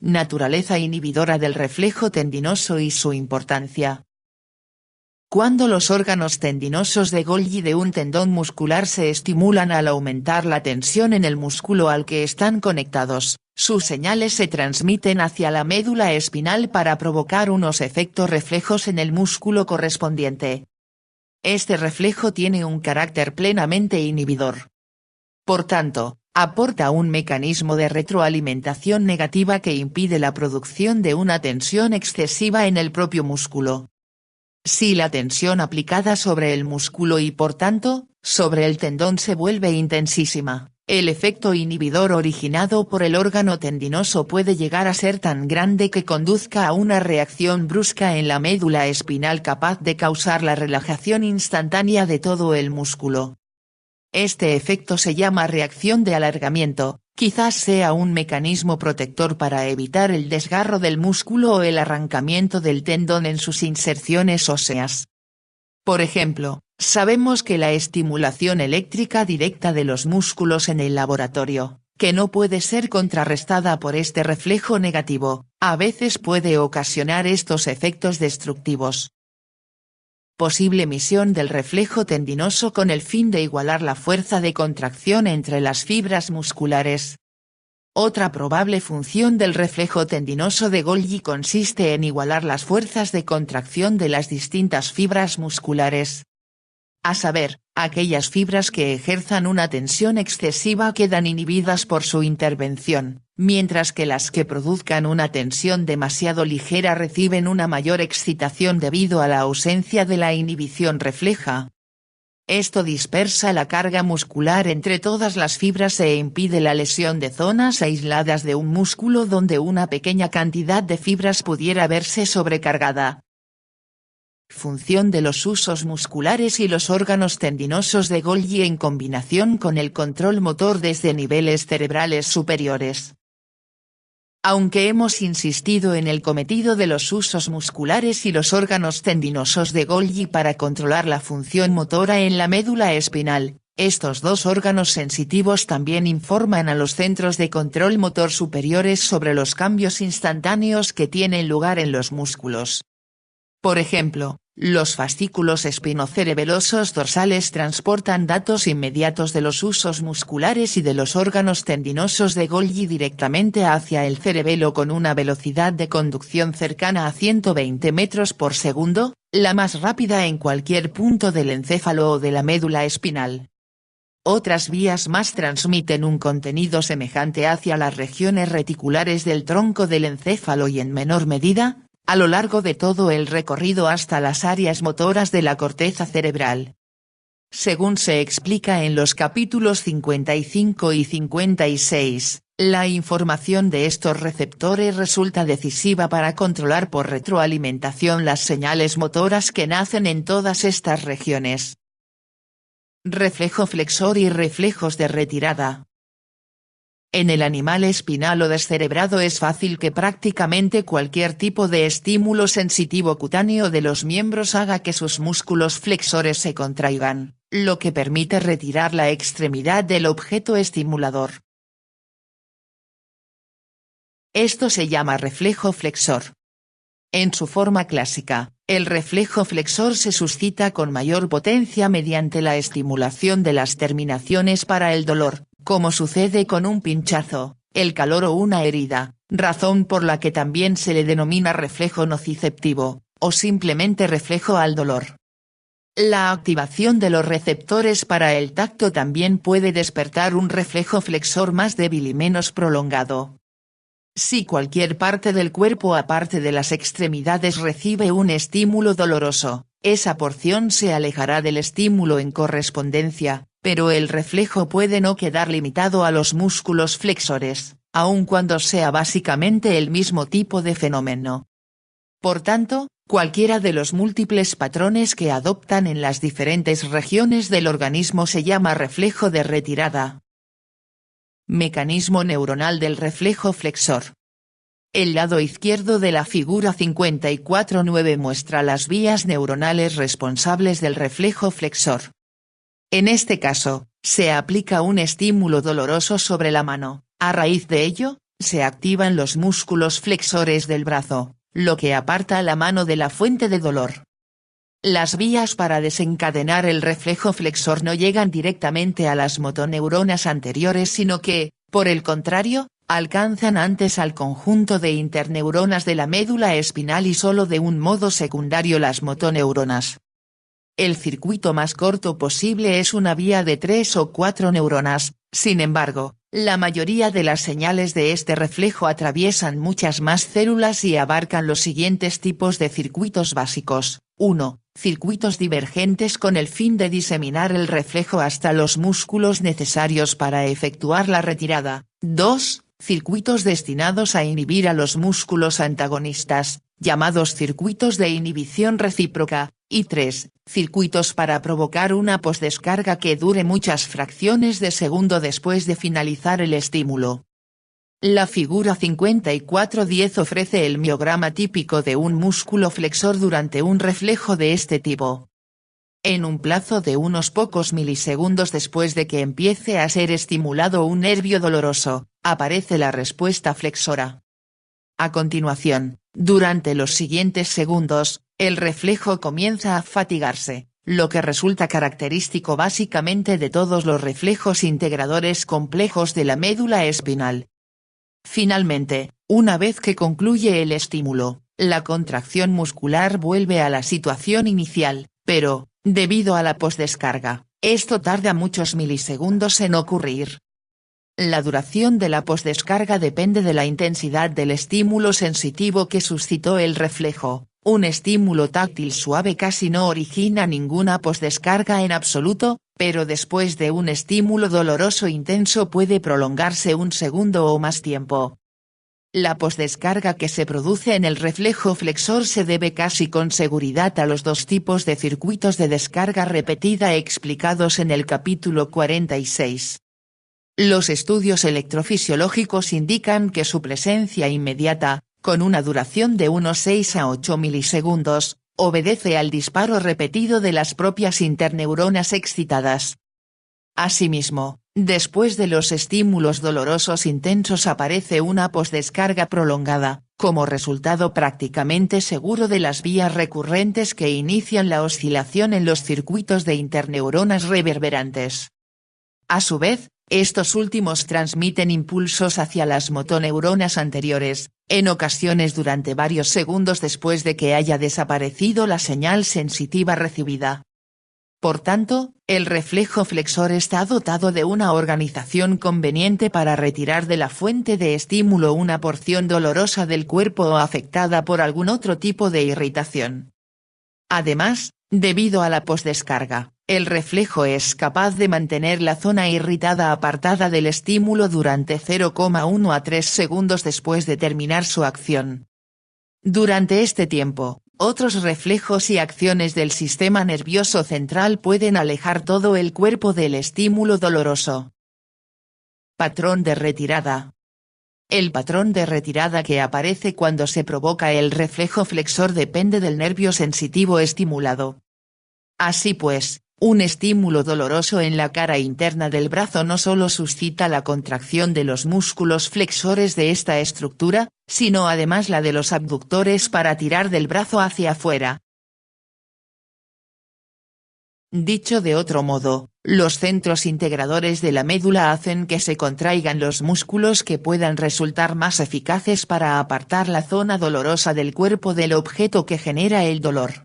Naturaleza inhibidora del reflejo tendinoso y su importancia. Cuando los órganos tendinosos de Golgi de un tendón muscular se estimulan al aumentar la tensión en el músculo al que están conectados, sus señales se transmiten hacia la médula espinal para provocar unos efectos reflejos en el músculo correspondiente. Este reflejo tiene un carácter plenamente inhibidor. Por tanto, aporta un mecanismo de retroalimentación negativa que impide la producción de una tensión excesiva en el propio músculo. Si la tensión aplicada sobre el músculo y por tanto, sobre el tendón se vuelve intensísima, el efecto inhibidor originado por el órgano tendinoso puede llegar a ser tan grande que conduzca a una reacción brusca en la médula espinal capaz de causar la relajación instantánea de todo el músculo. Este efecto se llama reacción de alargamiento, quizás sea un mecanismo protector para evitar el desgarro del músculo o el arrancamiento del tendón en sus inserciones óseas. Por ejemplo, sabemos que la estimulación eléctrica directa de los músculos en el laboratorio, que no puede ser contrarrestada por este reflejo negativo, a veces puede ocasionar estos efectos destructivos. Posible misión del reflejo tendinoso con el fin de igualar la fuerza de contracción entre las fibras musculares. Otra probable función del reflejo tendinoso de Golgi consiste en igualar las fuerzas de contracción de las distintas fibras musculares. A saber, aquellas fibras que ejerzan una tensión excesiva quedan inhibidas por su intervención, mientras que las que produzcan una tensión demasiado ligera reciben una mayor excitación debido a la ausencia de la inhibición refleja. Esto dispersa la carga muscular entre todas las fibras e impide la lesión de zonas aisladas de un músculo donde una pequeña cantidad de fibras pudiera verse sobrecargada. Función de los usos musculares y los órganos tendinosos de Golgi en combinación con el control motor desde niveles cerebrales superiores. Aunque hemos insistido en el cometido de los usos musculares y los órganos tendinosos de Golgi para controlar la función motora en la médula espinal, estos dos órganos sensitivos también informan a los centros de control motor superiores sobre los cambios instantáneos que tienen lugar en los músculos. Por ejemplo, los fascículos espinocerebelosos dorsales transportan datos inmediatos de los usos musculares y de los órganos tendinosos de Golgi directamente hacia el cerebelo con una velocidad de conducción cercana a 120 metros por segundo, la más rápida en cualquier punto del encéfalo o de la médula espinal. Otras vías más transmiten un contenido semejante hacia las regiones reticulares del tronco del encéfalo y en menor medida, a lo largo de todo el recorrido hasta las áreas motoras de la corteza cerebral. Según se explica en los capítulos 55 y 56, la información de estos receptores resulta decisiva para controlar por retroalimentación las señales motoras que nacen en todas estas regiones. Reflejo flexor y reflejos de retirada. En el animal espinal o descerebrado es fácil que prácticamente cualquier tipo de estímulo sensitivo cutáneo de los miembros haga que sus músculos flexores se contraigan, lo que permite retirar la extremidad del objeto estimulador. Esto se llama reflejo flexor. En su forma clásica, el reflejo flexor se suscita con mayor potencia mediante la estimulación de las terminaciones para el dolor, como sucede con un pinchazo, el calor o una herida, razón por la que también se le denomina reflejo nociceptivo, o simplemente reflejo al dolor. La activación de los receptores para el tacto también puede despertar un reflejo flexor más débil y menos prolongado. Si cualquier parte del cuerpo aparte de las extremidades recibe un estímulo doloroso, esa porción se alejará del estímulo en correspondencia, pero el reflejo puede no quedar limitado a los músculos flexores, aun cuando sea básicamente el mismo tipo de fenómeno. Por tanto, cualquiera de los múltiples patrones que adoptan en las diferentes regiones del organismo se llama reflejo de retirada. Mecanismo neuronal del reflejo flexor. El lado izquierdo de la figura 54.9 muestra las vías neuronales responsables del reflejo flexor. En este caso, se aplica un estímulo doloroso sobre la mano, a raíz de ello, se activan los músculos flexores del brazo, lo que aparta la mano de la fuente de dolor. Las vías para desencadenar el reflejo flexor no llegan directamente a las motoneuronas anteriores sino que, por el contrario, alcanzan antes al conjunto de interneuronas de la médula espinal y solo de un modo secundario las motoneuronas. El circuito más corto posible es una vía de 3 o 4 neuronas, sin embargo, La mayoría de las señales de este reflejo atraviesan muchas más células y abarcan los siguientes tipos de circuitos básicos. 1. Circuitos divergentes con el fin de diseminar el reflejo hasta los músculos necesarios para efectuar la retirada. 2. Circuitos destinados a inhibir a los músculos antagonistas, llamados circuitos de inhibición recíproca. Y 3. Circuitos para provocar una posdescarga que dure muchas fracciones de segundo después de finalizar el estímulo. La figura 5410 ofrece el miograma típico de un músculo flexor durante un reflejo de este tipo. En un plazo de unos pocos milisegundos después de que empiece a ser estimulado un nervio doloroso, aparece la respuesta flexora. A continuación, durante los siguientes segundos, el reflejo comienza a fatigarse, lo que resulta característico básicamente de todos los reflejos integradores complejos de la médula espinal. Finalmente, una vez que concluye el estímulo, la contracción muscular vuelve a la situación inicial, pero, debido a la posdescarga, esto tarda muchos milisegundos en ocurrir. La duración de la posdescarga depende de la intensidad del estímulo sensitivo que suscitó el reflejo. Un estímulo táctil suave casi no origina ninguna posdescarga en absoluto, pero después de un estímulo doloroso intenso puede prolongarse un segundo o más tiempo. La posdescarga que se produce en el reflejo flexor se debe casi con seguridad a los dos tipos de circuitos de descarga repetida explicados en el capítulo 46. Los estudios electrofisiológicos indican que su presencia inmediata, con una duración de unos 6 a 8 milisegundos, obedece al disparo repetido de las propias interneuronas excitadas. Asimismo, después de los estímulos dolorosos intensos aparece una posdescarga prolongada, como resultado prácticamente seguro de las vías recurrentes que inician la oscilación en los circuitos de interneuronas reverberantes. A su vez, estos últimos transmiten impulsos hacia las motoneuronas anteriores, en ocasiones durante varios segundos después de que haya desaparecido la señal sensitiva recibida. Por tanto, el reflejo flexor está dotado de una organización conveniente para retirar de la fuente de estímulo una porción dolorosa del cuerpo o afectada por algún otro tipo de irritación. Además, debido a la posdescarga, el reflejo es capaz de mantener la zona irritada apartada del estímulo durante 0,1 a 3 segundos después de terminar su acción. Durante este tiempo, otros reflejos y acciones del sistema nervioso central pueden alejar todo el cuerpo del estímulo doloroso. Patrón de retirada. El patrón de retirada que aparece cuando se provoca el reflejo flexor depende del nervio sensitivo estimulado. Así pues, un estímulo doloroso en la cara interna del brazo no solo suscita la contracción de los músculos flexores de esta estructura, sino además la de los abductores para tirar del brazo hacia afuera. Dicho de otro modo, los centros integradores de la médula hacen que se contraigan los músculos que puedan resultar más eficaces para apartar la zona dolorosa del cuerpo del objeto que genera el dolor.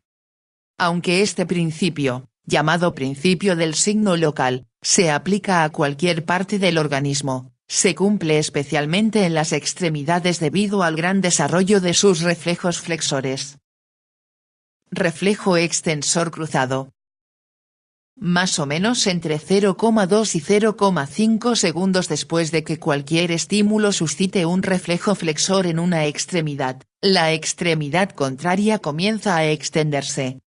Aunque este principio, llamado principio del signo local, se aplica a cualquier parte del organismo, se cumple especialmente en las extremidades debido al gran desarrollo de sus reflejos flexores. Reflejo extensor cruzado. Más o menos entre 0,2 y 0,5 segundos después de que cualquier estímulo suscite un reflejo flexor en una extremidad, la extremidad contraria comienza a extenderse.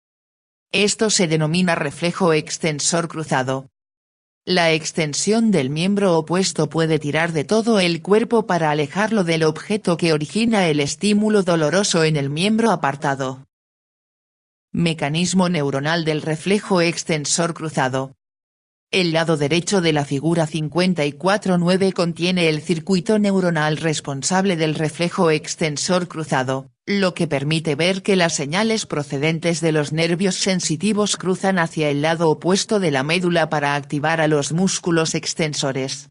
Esto se denomina reflejo extensor cruzado. La extensión del miembro opuesto puede tirar de todo el cuerpo para alejarlo del objeto que origina el estímulo doloroso en el miembro apartado. Mecanismo neuronal del reflejo extensor cruzado. El lado derecho de la figura 54.9 contiene el circuito neuronal responsable del reflejo extensor cruzado, lo que permite ver que las señales procedentes de los nervios sensitivos cruzan hacia el lado opuesto de la médula para activar a los músculos extensores.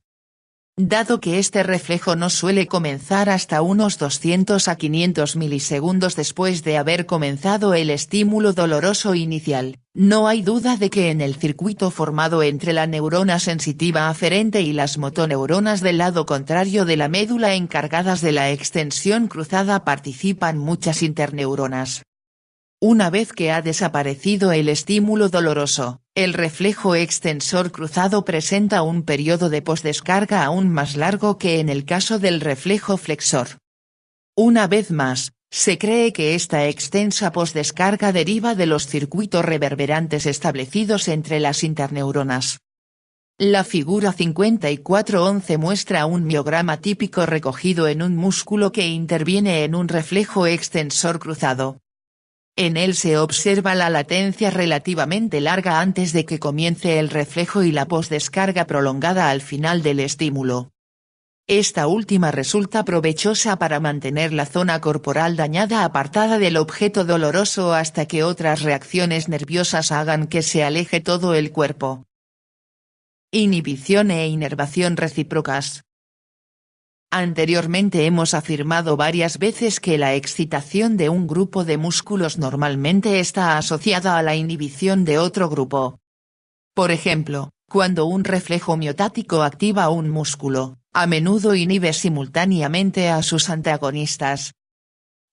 Dado que este reflejo no suele comenzar hasta unos 200 a 500 milisegundos después de haber comenzado el estímulo doloroso inicial, No hay duda de que en el circuito formado entre la neurona sensitiva aferente y las motoneuronas del lado contrario de la médula encargadas de la extensión cruzada participan muchas interneuronas. Una vez que ha desaparecido el estímulo doloroso, el reflejo extensor cruzado presenta un periodo de posdescarga aún más largo que en el caso del reflejo flexor. Una vez más, se cree que esta extensa posdescarga deriva de los circuitos reverberantes establecidos entre las interneuronas. La figura 5411 muestra un miograma típico recogido en un músculo que interviene en un reflejo extensor cruzado. En él se observa la latencia relativamente larga antes de que comience el reflejo y la posdescarga prolongada al final del estímulo. Esta última resulta provechosa para mantener la zona corporal dañada apartada del objeto doloroso hasta que otras reacciones nerviosas hagan que se aleje todo el cuerpo. Inhibición e inervación recíprocas. Anteriormente hemos afirmado varias veces que la excitación de un grupo de músculos normalmente está asociada a la inhibición de otro grupo. Por ejemplo, cuando un reflejo miotático activa un músculo, a menudo inhibe simultáneamente a sus antagonistas.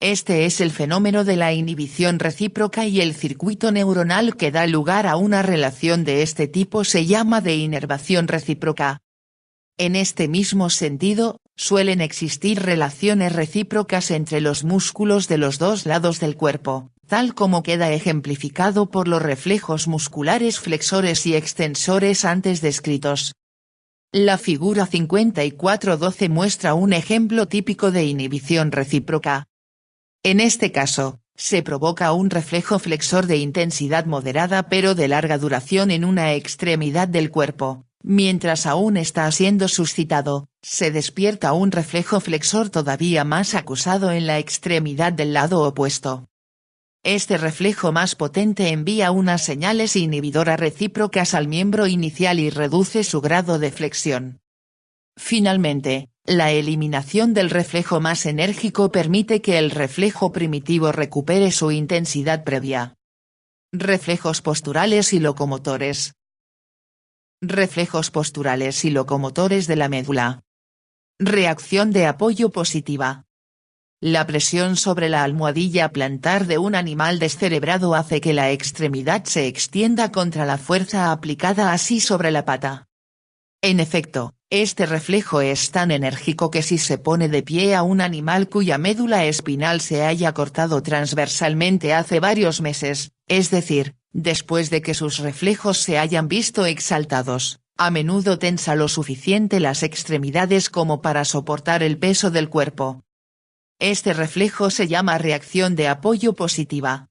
Este es el fenómeno de la inhibición recíproca y el circuito neuronal que da lugar a una relación de este tipo se llama de inervación recíproca. En este mismo sentido, suelen existir relaciones recíprocas entre los músculos de los dos lados del cuerpo, tal como queda ejemplificado por los reflejos musculares flexores y extensores antes descritos. La figura 5412 muestra un ejemplo típico de inhibición recíproca. En este caso, se provoca un reflejo flexor de intensidad moderada pero de larga duración en una extremidad del cuerpo. Mientras aún está siendo suscitado, se despierta un reflejo flexor todavía más acusado en la extremidad del lado opuesto. Este reflejo más potente envía unas señales inhibidoras recíprocas al miembro inicial y reduce su grado de flexión. Finalmente, la eliminación del reflejo más enérgico permite que el reflejo primitivo recupere su intensidad previa. Reflejos posturales y locomotores. Reflejos posturales y locomotores de la médula. Reacción de apoyo positiva. La presión sobre la almohadilla plantar de un animal descerebrado hace que la extremidad se extienda contra la fuerza aplicada así sobre la pata. En efecto, este reflejo es tan enérgico que si se pone de pie a un animal cuya médula espinal se haya cortado transversalmente hace varios meses, es decir, después de que sus reflejos se hayan visto exaltados, a menudo tensa lo suficiente las extremidades como para soportar el peso del cuerpo. Este reflejo se llama reacción de apoyo positiva.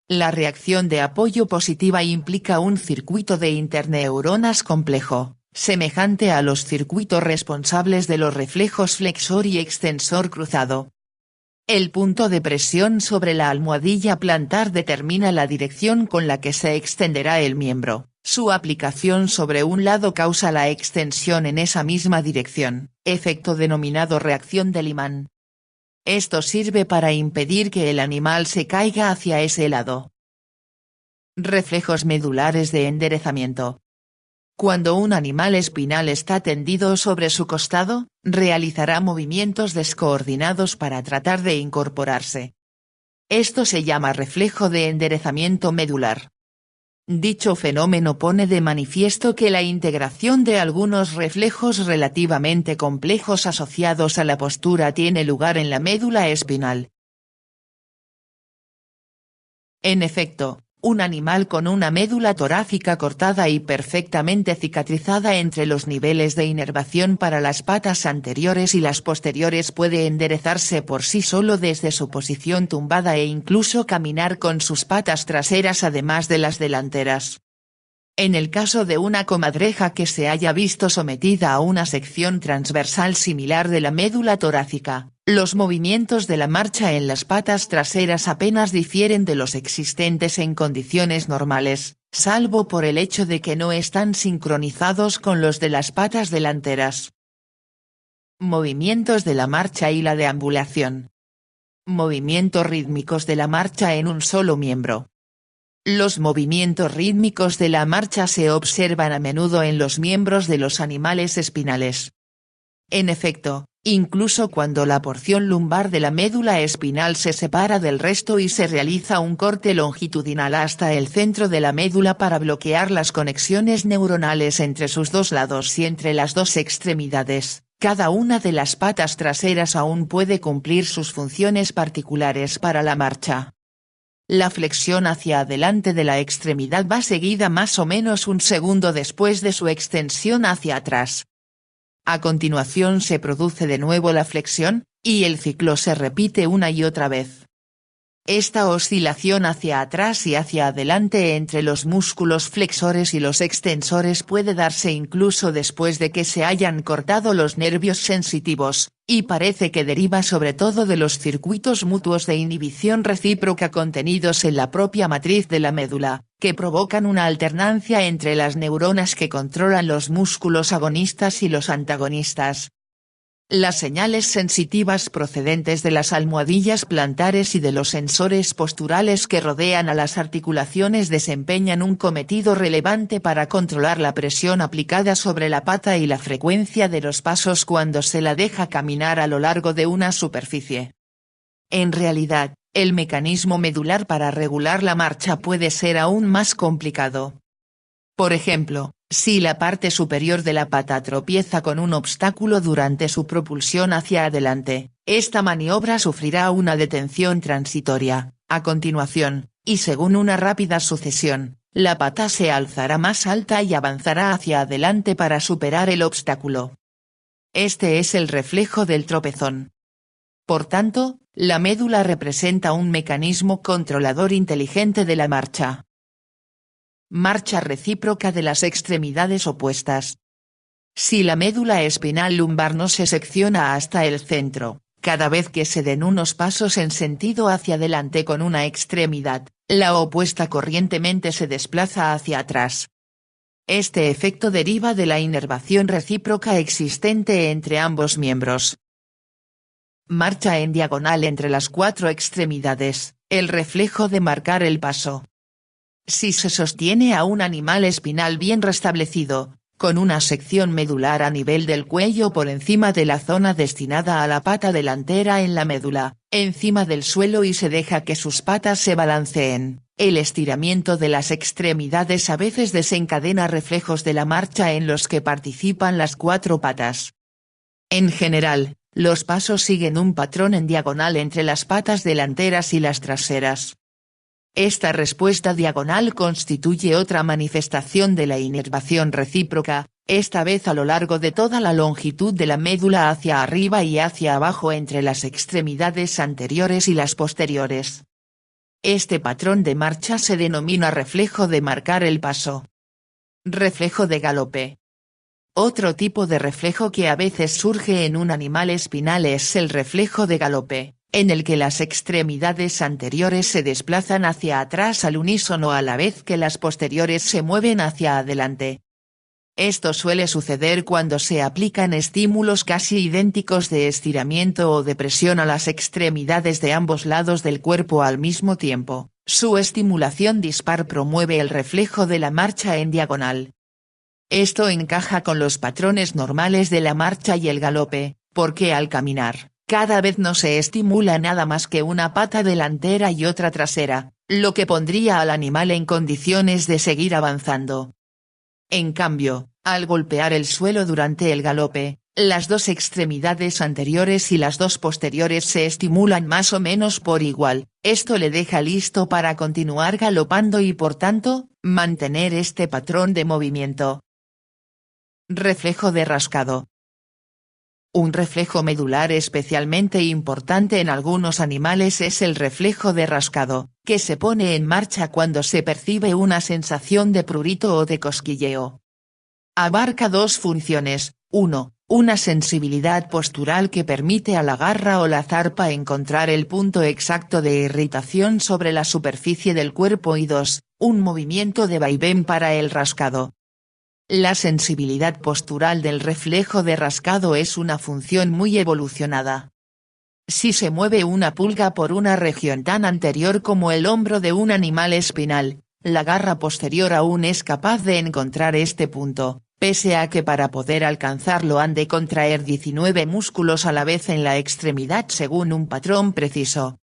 La reacción de apoyo positiva implica un circuito de interneuronas complejo, semejante a los circuitos responsables de los reflejos flexor y extensor cruzado. El punto de presión sobre la almohadilla plantar determina la dirección con la que se extenderá el miembro. Su aplicación sobre un lado causa la extensión en esa misma dirección, efecto denominado reacción del imán. Esto sirve para impedir que el animal se caiga hacia ese lado. Reflejos medulares de enderezamiento. Cuando un animal espinal está tendido sobre su costado, realizará movimientos descoordinados para tratar de incorporarse. Esto se llama reflejo de enderezamiento medular. Dicho fenómeno pone de manifiesto que la integración de algunos reflejos relativamente complejos asociados a la postura tiene lugar en la médula espinal. En efecto, un animal con una médula torácica cortada y perfectamente cicatrizada entre los niveles de inervación para las patas anteriores y las posteriores puede enderezarse por sí solo desde su posición tumbada e incluso caminar con sus patas traseras además de las delanteras. En el caso de una comadreja que se haya visto sometida a una sección transversal similar de la médula torácica, los movimientos de la marcha en las patas traseras apenas difieren de los existentes en condiciones normales, salvo por el hecho de que no están sincronizados con los de las patas delanteras. Movimientos de la marcha y la deambulación. Movimientos rítmicos de la marcha en un solo miembro. Los movimientos rítmicos de la marcha se observan a menudo en los miembros de los animales espinales. En efecto, incluso cuando la porción lumbar de la médula espinal se separa del resto y se realiza un corte longitudinal hasta el centro de la médula para bloquear las conexiones neuronales entre sus dos lados y entre las dos extremidades, cada una de las patas traseras aún puede cumplir sus funciones particulares para la marcha. La flexión hacia adelante de la extremidad va seguida más o menos un segundo después de su extensión hacia atrás. A continuación se produce de nuevo la flexión, y el ciclo se repite una y otra vez. Esta oscilación hacia atrás y hacia adelante entre los músculos flexores y los extensores puede darse incluso después de que se hayan cortado los nervios sensitivos, y parece que deriva sobre todo de los circuitos mutuos de inhibición recíproca contenidos en la propia matriz de la médula, que provocan una alternancia entre las neuronas que controlan los músculos agonistas y los antagonistas. Las señales sensitivas procedentes de las almohadillas plantares y de los sensores posturales que rodean a las articulaciones desempeñan un cometido relevante para controlar la presión aplicada sobre la pata y la frecuencia de los pasos cuando se la deja caminar a lo largo de una superficie. En realidad, el mecanismo medular para regular la marcha puede ser aún más complicado. Por ejemplo, si la parte superior de la pata tropieza con un obstáculo durante su propulsión hacia adelante, esta maniobra sufrirá una detención transitoria. A continuación, y según una rápida sucesión, la pata se alzará más alta y avanzará hacia adelante para superar el obstáculo. Este es el reflejo del tropezón. Por tanto, la médula representa un mecanismo controlador inteligente de la marcha. Marcha recíproca de las extremidades opuestas. Si la médula espinal lumbar no se secciona hasta el centro, cada vez que se den unos pasos en sentido hacia adelante con una extremidad, la opuesta corrientemente se desplaza hacia atrás. Este efecto deriva de la inervación recíproca existente entre ambos miembros. Marcha en diagonal entre las cuatro extremidades, el reflejo de marcar el paso. Si se sostiene a un animal espinal bien restablecido, con una sección medular a nivel del cuello por encima de la zona destinada a la pata delantera en la médula, encima del suelo y se deja que sus patas se balanceen, el estiramiento de las extremidades a veces desencadena reflejos de la marcha en los que participan las cuatro patas. En general, los pasos siguen un patrón en diagonal entre las patas delanteras y las traseras. Esta respuesta diagonal constituye otra manifestación de la inervación recíproca, esta vez a lo largo de toda la longitud de la médula hacia arriba y hacia abajo entre las extremidades anteriores y las posteriores. Este patrón de marcha se denomina reflejo de marcar el paso. Reflejo de galope. Otro tipo de reflejo que a veces surge en un animal espinal es el reflejo de galope, en el que las extremidades anteriores se desplazan hacia atrás al unísono a la vez que las posteriores se mueven hacia adelante. Esto suele suceder cuando se aplican estímulos casi idénticos de estiramiento o de presión a las extremidades de ambos lados del cuerpo al mismo tiempo. Su estimulación dispar promueve el reflejo de la marcha en diagonal. Esto encaja con los patrones normales de la marcha y el galope, porque al caminar, cada vez no se estimula nada más que una pata delantera y otra trasera, lo que pondría al animal en condiciones de seguir avanzando. En cambio, al golpear el suelo durante el galope, las dos extremidades anteriores y las dos posteriores se estimulan más o menos por igual, esto le deja listo para continuar galopando y por tanto, mantener este patrón de movimiento. Reflejo de rascado. Un reflejo medular especialmente importante en algunos animales es el reflejo de rascado, que se pone en marcha cuando se percibe una sensación de prurito o de cosquilleo. Abarca dos funciones: 1, una sensibilidad postural que permite a la garra o la zarpa encontrar el punto exacto de irritación sobre la superficie del cuerpo y 2, un movimiento de vaivén para el rascado. La sensibilidad postural del reflejo de rascado es una función muy evolucionada. Si se mueve una pulga por una región tan anterior como el hombro de un animal espinal, la garra posterior aún es capaz de encontrar este punto, pese a que para poder alcanzarlo han de contraer 19 músculos a la vez en la extremidad según un patrón preciso.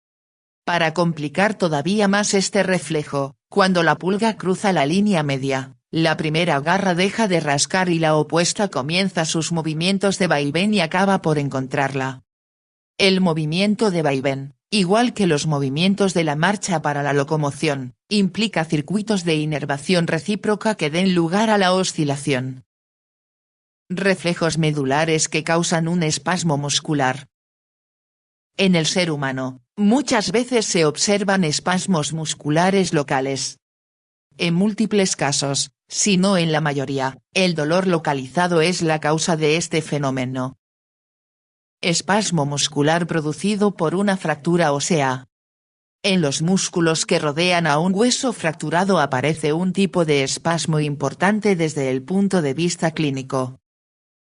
Para complicar todavía más este reflejo, cuando la pulga cruza la línea media, la primera garra deja de rascar y la opuesta comienza sus movimientos de vaivén y acaba por encontrarla. El movimiento de vaivén, igual que los movimientos de la marcha para la locomoción, implica circuitos de inervación recíproca que den lugar a la oscilación. Reflejos medulares que causan un espasmo muscular. En el ser humano, muchas veces se observan espasmos musculares locales. En múltiples casos, si no en la mayoría, el dolor localizado es la causa de este fenómeno. Espasmo muscular producido por una fractura ósea. En los músculos que rodean a un hueso fracturado aparece un tipo de espasmo importante desde el punto de vista clínico.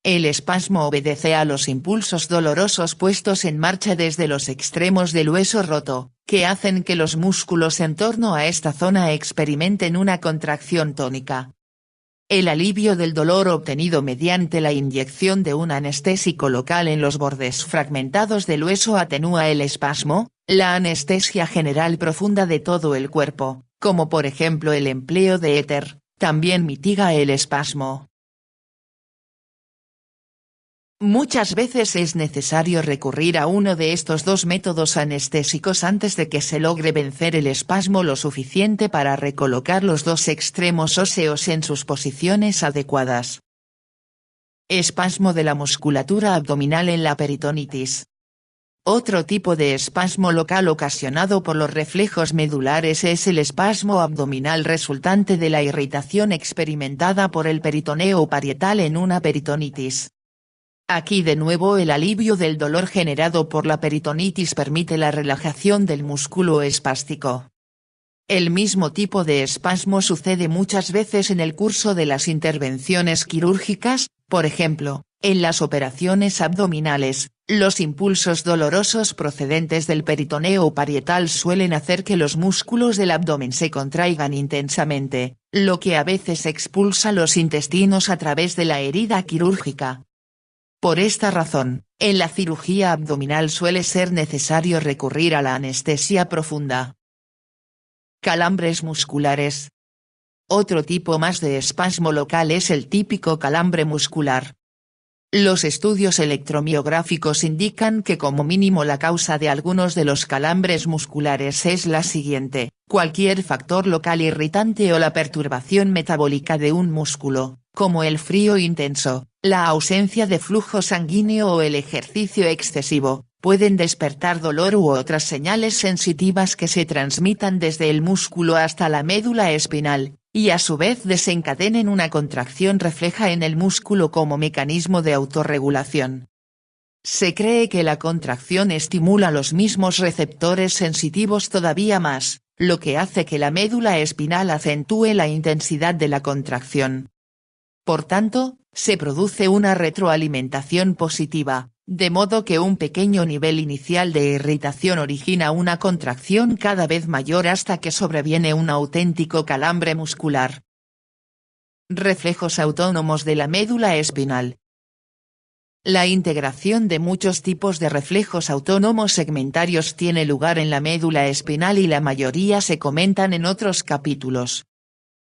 El espasmo obedece a los impulsos dolorosos puestos en marcha desde los extremos del hueso roto, que hacen que los músculos en torno a esta zona experimenten una contracción tónica. El alivio del dolor obtenido mediante la inyección de un anestésico local en los bordes fragmentados del hueso atenúa el espasmo. La anestesia general profunda de todo el cuerpo, como por ejemplo el empleo de éter, también mitiga el espasmo. Muchas veces es necesario recurrir a uno de estos dos métodos anestésicos antes de que se logre vencer el espasmo lo suficiente para recolocar los dos extremos óseos en sus posiciones adecuadas. Espasmo de la musculatura abdominal en la peritonitis. Otro tipo de espasmo local ocasionado por los reflejos medulares es el espasmo abdominal resultante de la irritación experimentada por el peritoneo parietal en una peritonitis. Aquí de nuevo el alivio del dolor generado por la peritonitis permite la relajación del músculo espástico. El mismo tipo de espasmo sucede muchas veces en el curso de las intervenciones quirúrgicas, por ejemplo, en las operaciones abdominales, los impulsos dolorosos procedentes del peritoneo parietal suelen hacer que los músculos del abdomen se contraigan intensamente, lo que a veces expulsa los intestinos a través de la herida quirúrgica. Por esta razón, en la cirugía abdominal suele ser necesario recurrir a la anestesia profunda. Calambres musculares. Otro tipo más de espasmo local es el típico calambre muscular. Los estudios electromiográficos indican que como mínimo la causa de algunos de los calambres musculares es la siguiente: cualquier factor local irritante o la perturbación metabólica de un músculo, como el frío intenso, la ausencia de flujo sanguíneo o el ejercicio excesivo, pueden despertar dolor u otras señales sensitivas que se transmitan desde el músculo hasta la médula espinal, y a su vez desencadenen una contracción refleja en el músculo como mecanismo de autorregulación. Se cree que la contracción estimula los mismos receptores sensitivos todavía más, lo que hace que la médula espinal acentúe la intensidad de la contracción. Por tanto, se produce una retroalimentación positiva, de modo que un pequeño nivel inicial de irritación origina una contracción cada vez mayor hasta que sobreviene un auténtico calambre muscular. Reflejos autónomos de la médula espinal. La integración de muchos tipos de reflejos autónomos segmentarios tiene lugar en la médula espinal y la mayoría se comentan en otros capítulos.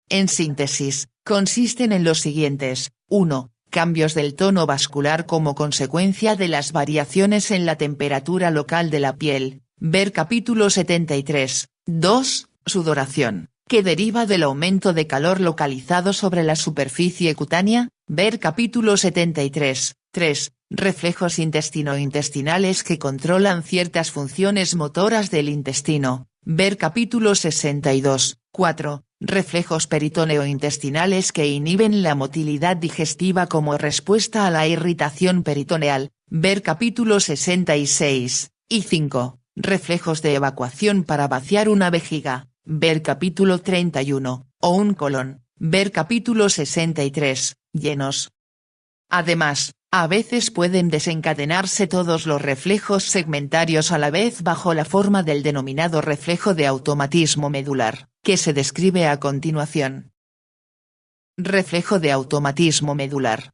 En síntesis, consisten en los siguientes: 1. Cambios del tono vascular como consecuencia de las variaciones en la temperatura local de la piel, ver capítulo 73. 2. Sudoración, que deriva del aumento de calor localizado sobre la superficie cutánea, ver capítulo 73. 3. Reflejos intestinales que controlan ciertas funciones motoras del intestino, ver capítulo 62. 4. Reflejos peritoneo-intestinales que inhiben la motilidad digestiva como respuesta a la irritación peritoneal, ver capítulo 66. Y 5. Reflejos de evacuación para vaciar una vejiga, ver capítulo 31, o un colon, ver capítulo 63, llenos. Además, a veces pueden desencadenarse todos los reflejos segmentarios a la vez bajo la forma del denominado reflejo de automatismo medular, que se describe a continuación. Reflejo de automatismo medular.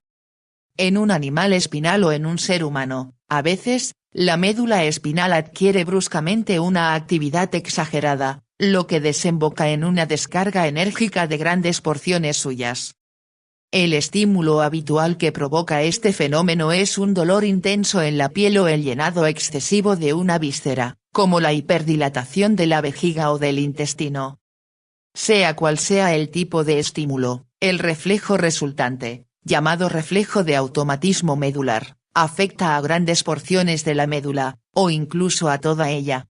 En un animal espinal o en un ser humano, a veces, la médula espinal adquiere bruscamente una actividad exagerada, lo que desemboca en una descarga enérgica de grandes porciones suyas. El estímulo habitual que provoca este fenómeno es un dolor intenso en la piel o el llenado excesivo de una víscera, como la hiperdilatación de la vejiga o del intestino. Sea cual sea el tipo de estímulo, el reflejo resultante, llamado reflejo de automatismo medular, afecta a grandes porciones de la médula, o incluso a toda ella.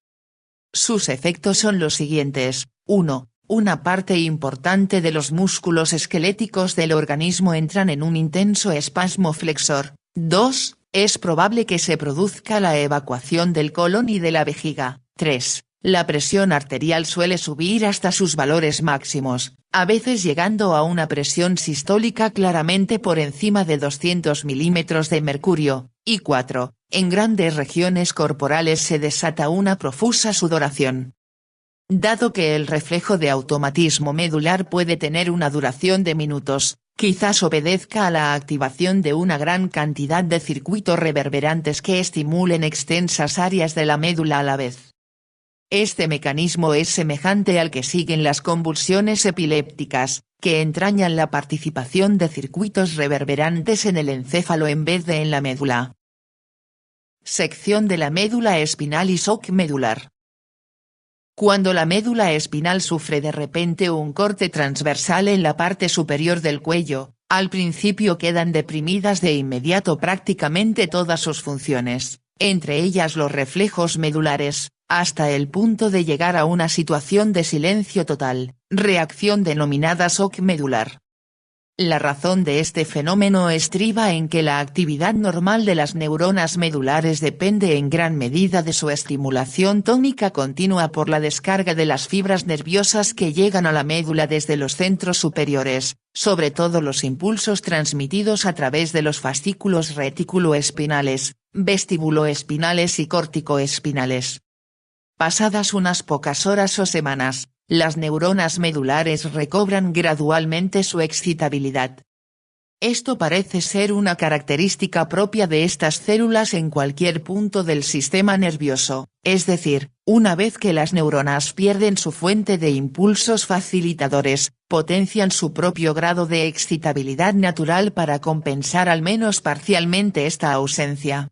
Sus efectos son los siguientes: 1. Una parte importante de los músculos esqueléticos del organismo entran en un intenso espasmo flexor. 2. Es probable que se produzca la evacuación del colon y de la vejiga. 3. La presión arterial suele subir hasta sus valores máximos, a veces llegando a una presión sistólica claramente por encima de 200 milímetros de mercurio. Y 4. En grandes regiones corporales se desata una profusa sudoración. Dado que el reflejo de automatismo medular puede tener una duración de minutos, quizás obedezca a la activación de una gran cantidad de circuitos reverberantes que estimulen extensas áreas de la médula a la vez. Este mecanismo es semejante al que siguen las convulsiones epilépticas, que entrañan la participación de circuitos reverberantes en el encéfalo en vez de en la médula. Sección de la médula espinal y shock medular. Cuando la médula espinal sufre de repente un corte transversal en la parte superior del cuello, al principio quedan deprimidas de inmediato prácticamente todas sus funciones, entre ellas los reflejos medulares, hasta el punto de llegar a una situación de silencio total, reacción denominada shock medular. La razón de este fenómeno estriba en que la actividad normal de las neuronas medulares depende en gran medida de su estimulación tónica continua por la descarga de las fibras nerviosas que llegan a la médula desde los centros superiores, sobre todo los impulsos transmitidos a través de los fascículos retículoespinales, vestibuloespinales y corticoespinales. Pasadas unas pocas horas o semanas, las neuronas medulares recobran gradualmente su excitabilidad. Esto parece ser una característica propia de estas células en cualquier punto del sistema nervioso, es decir, una vez que las neuronas pierden su fuente de impulsos facilitadores, potencian su propio grado de excitabilidad natural para compensar al menos parcialmente esta ausencia.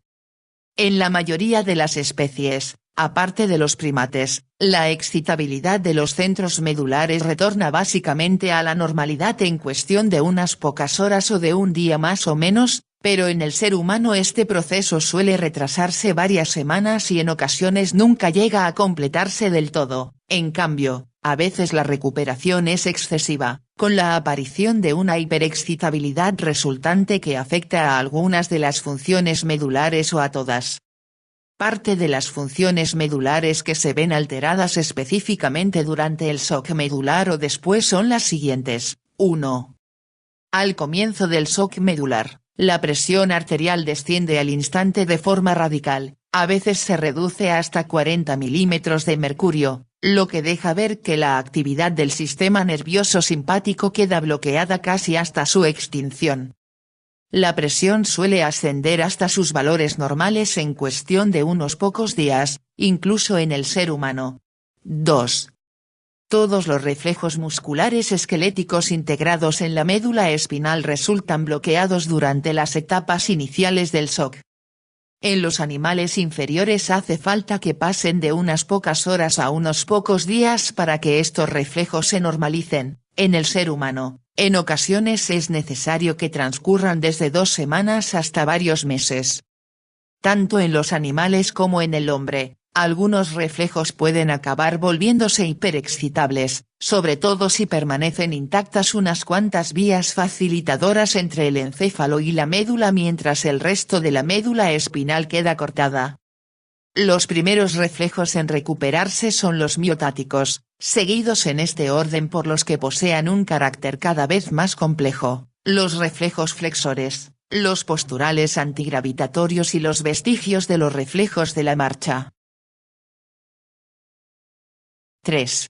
En la mayoría de las especies, aparte de los primates, la excitabilidad de los centros medulares retorna básicamente a la normalidad en cuestión de unas pocas horas o de un día más o menos, pero en el ser humano este proceso suele retrasarse varias semanas y en ocasiones nunca llega a completarse del todo. En cambio, a veces la recuperación es excesiva, con la aparición de una hiperexcitabilidad resultante que afecta a algunas de las funciones medulares o a todas. Parte de las funciones medulares que se ven alteradas específicamente durante el shock medular o después son las siguientes. 1. Al comienzo del shock medular, la presión arterial desciende al instante de forma radical, a veces se reduce hasta 40 milímetros de mercurio, lo que deja ver que la actividad del sistema nervioso simpático queda bloqueada casi hasta su extinción. La presión suele ascender hasta sus valores normales en cuestión de unos pocos días, incluso en el ser humano. 2. Todos los reflejos musculares esqueléticos integrados en la médula espinal resultan bloqueados durante las etapas iniciales del shock. En los animales inferiores hace falta que pasen de unas pocas horas a unos pocos días para que estos reflejos se normalicen. En el ser humano, en ocasiones es necesario que transcurran desde 2 semanas hasta varios meses. Tanto en los animales como en el hombre, algunos reflejos pueden acabar volviéndose hiperexcitables, sobre todo si permanecen intactas unas cuantas vías facilitadoras entre el encéfalo y la médula mientras el resto de la médula espinal queda cortada. Los primeros reflejos en recuperarse son los miotáticos, seguidos en este orden por los que posean un carácter cada vez más complejo, los reflejos flexores, los posturales antigravitatorios y los vestigios de los reflejos de la marcha. 3.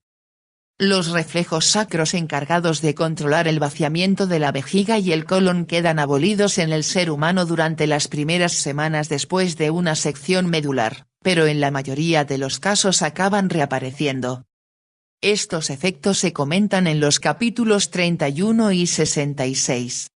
Los reflejos sacros encargados de controlar el vaciamiento de la vejiga y el colon quedan abolidos en el ser humano durante las primeras semanas después de una sección medular, pero en la mayoría de los casos acaban reapareciendo. Estos efectos se comentan en los capítulos 31 y 66.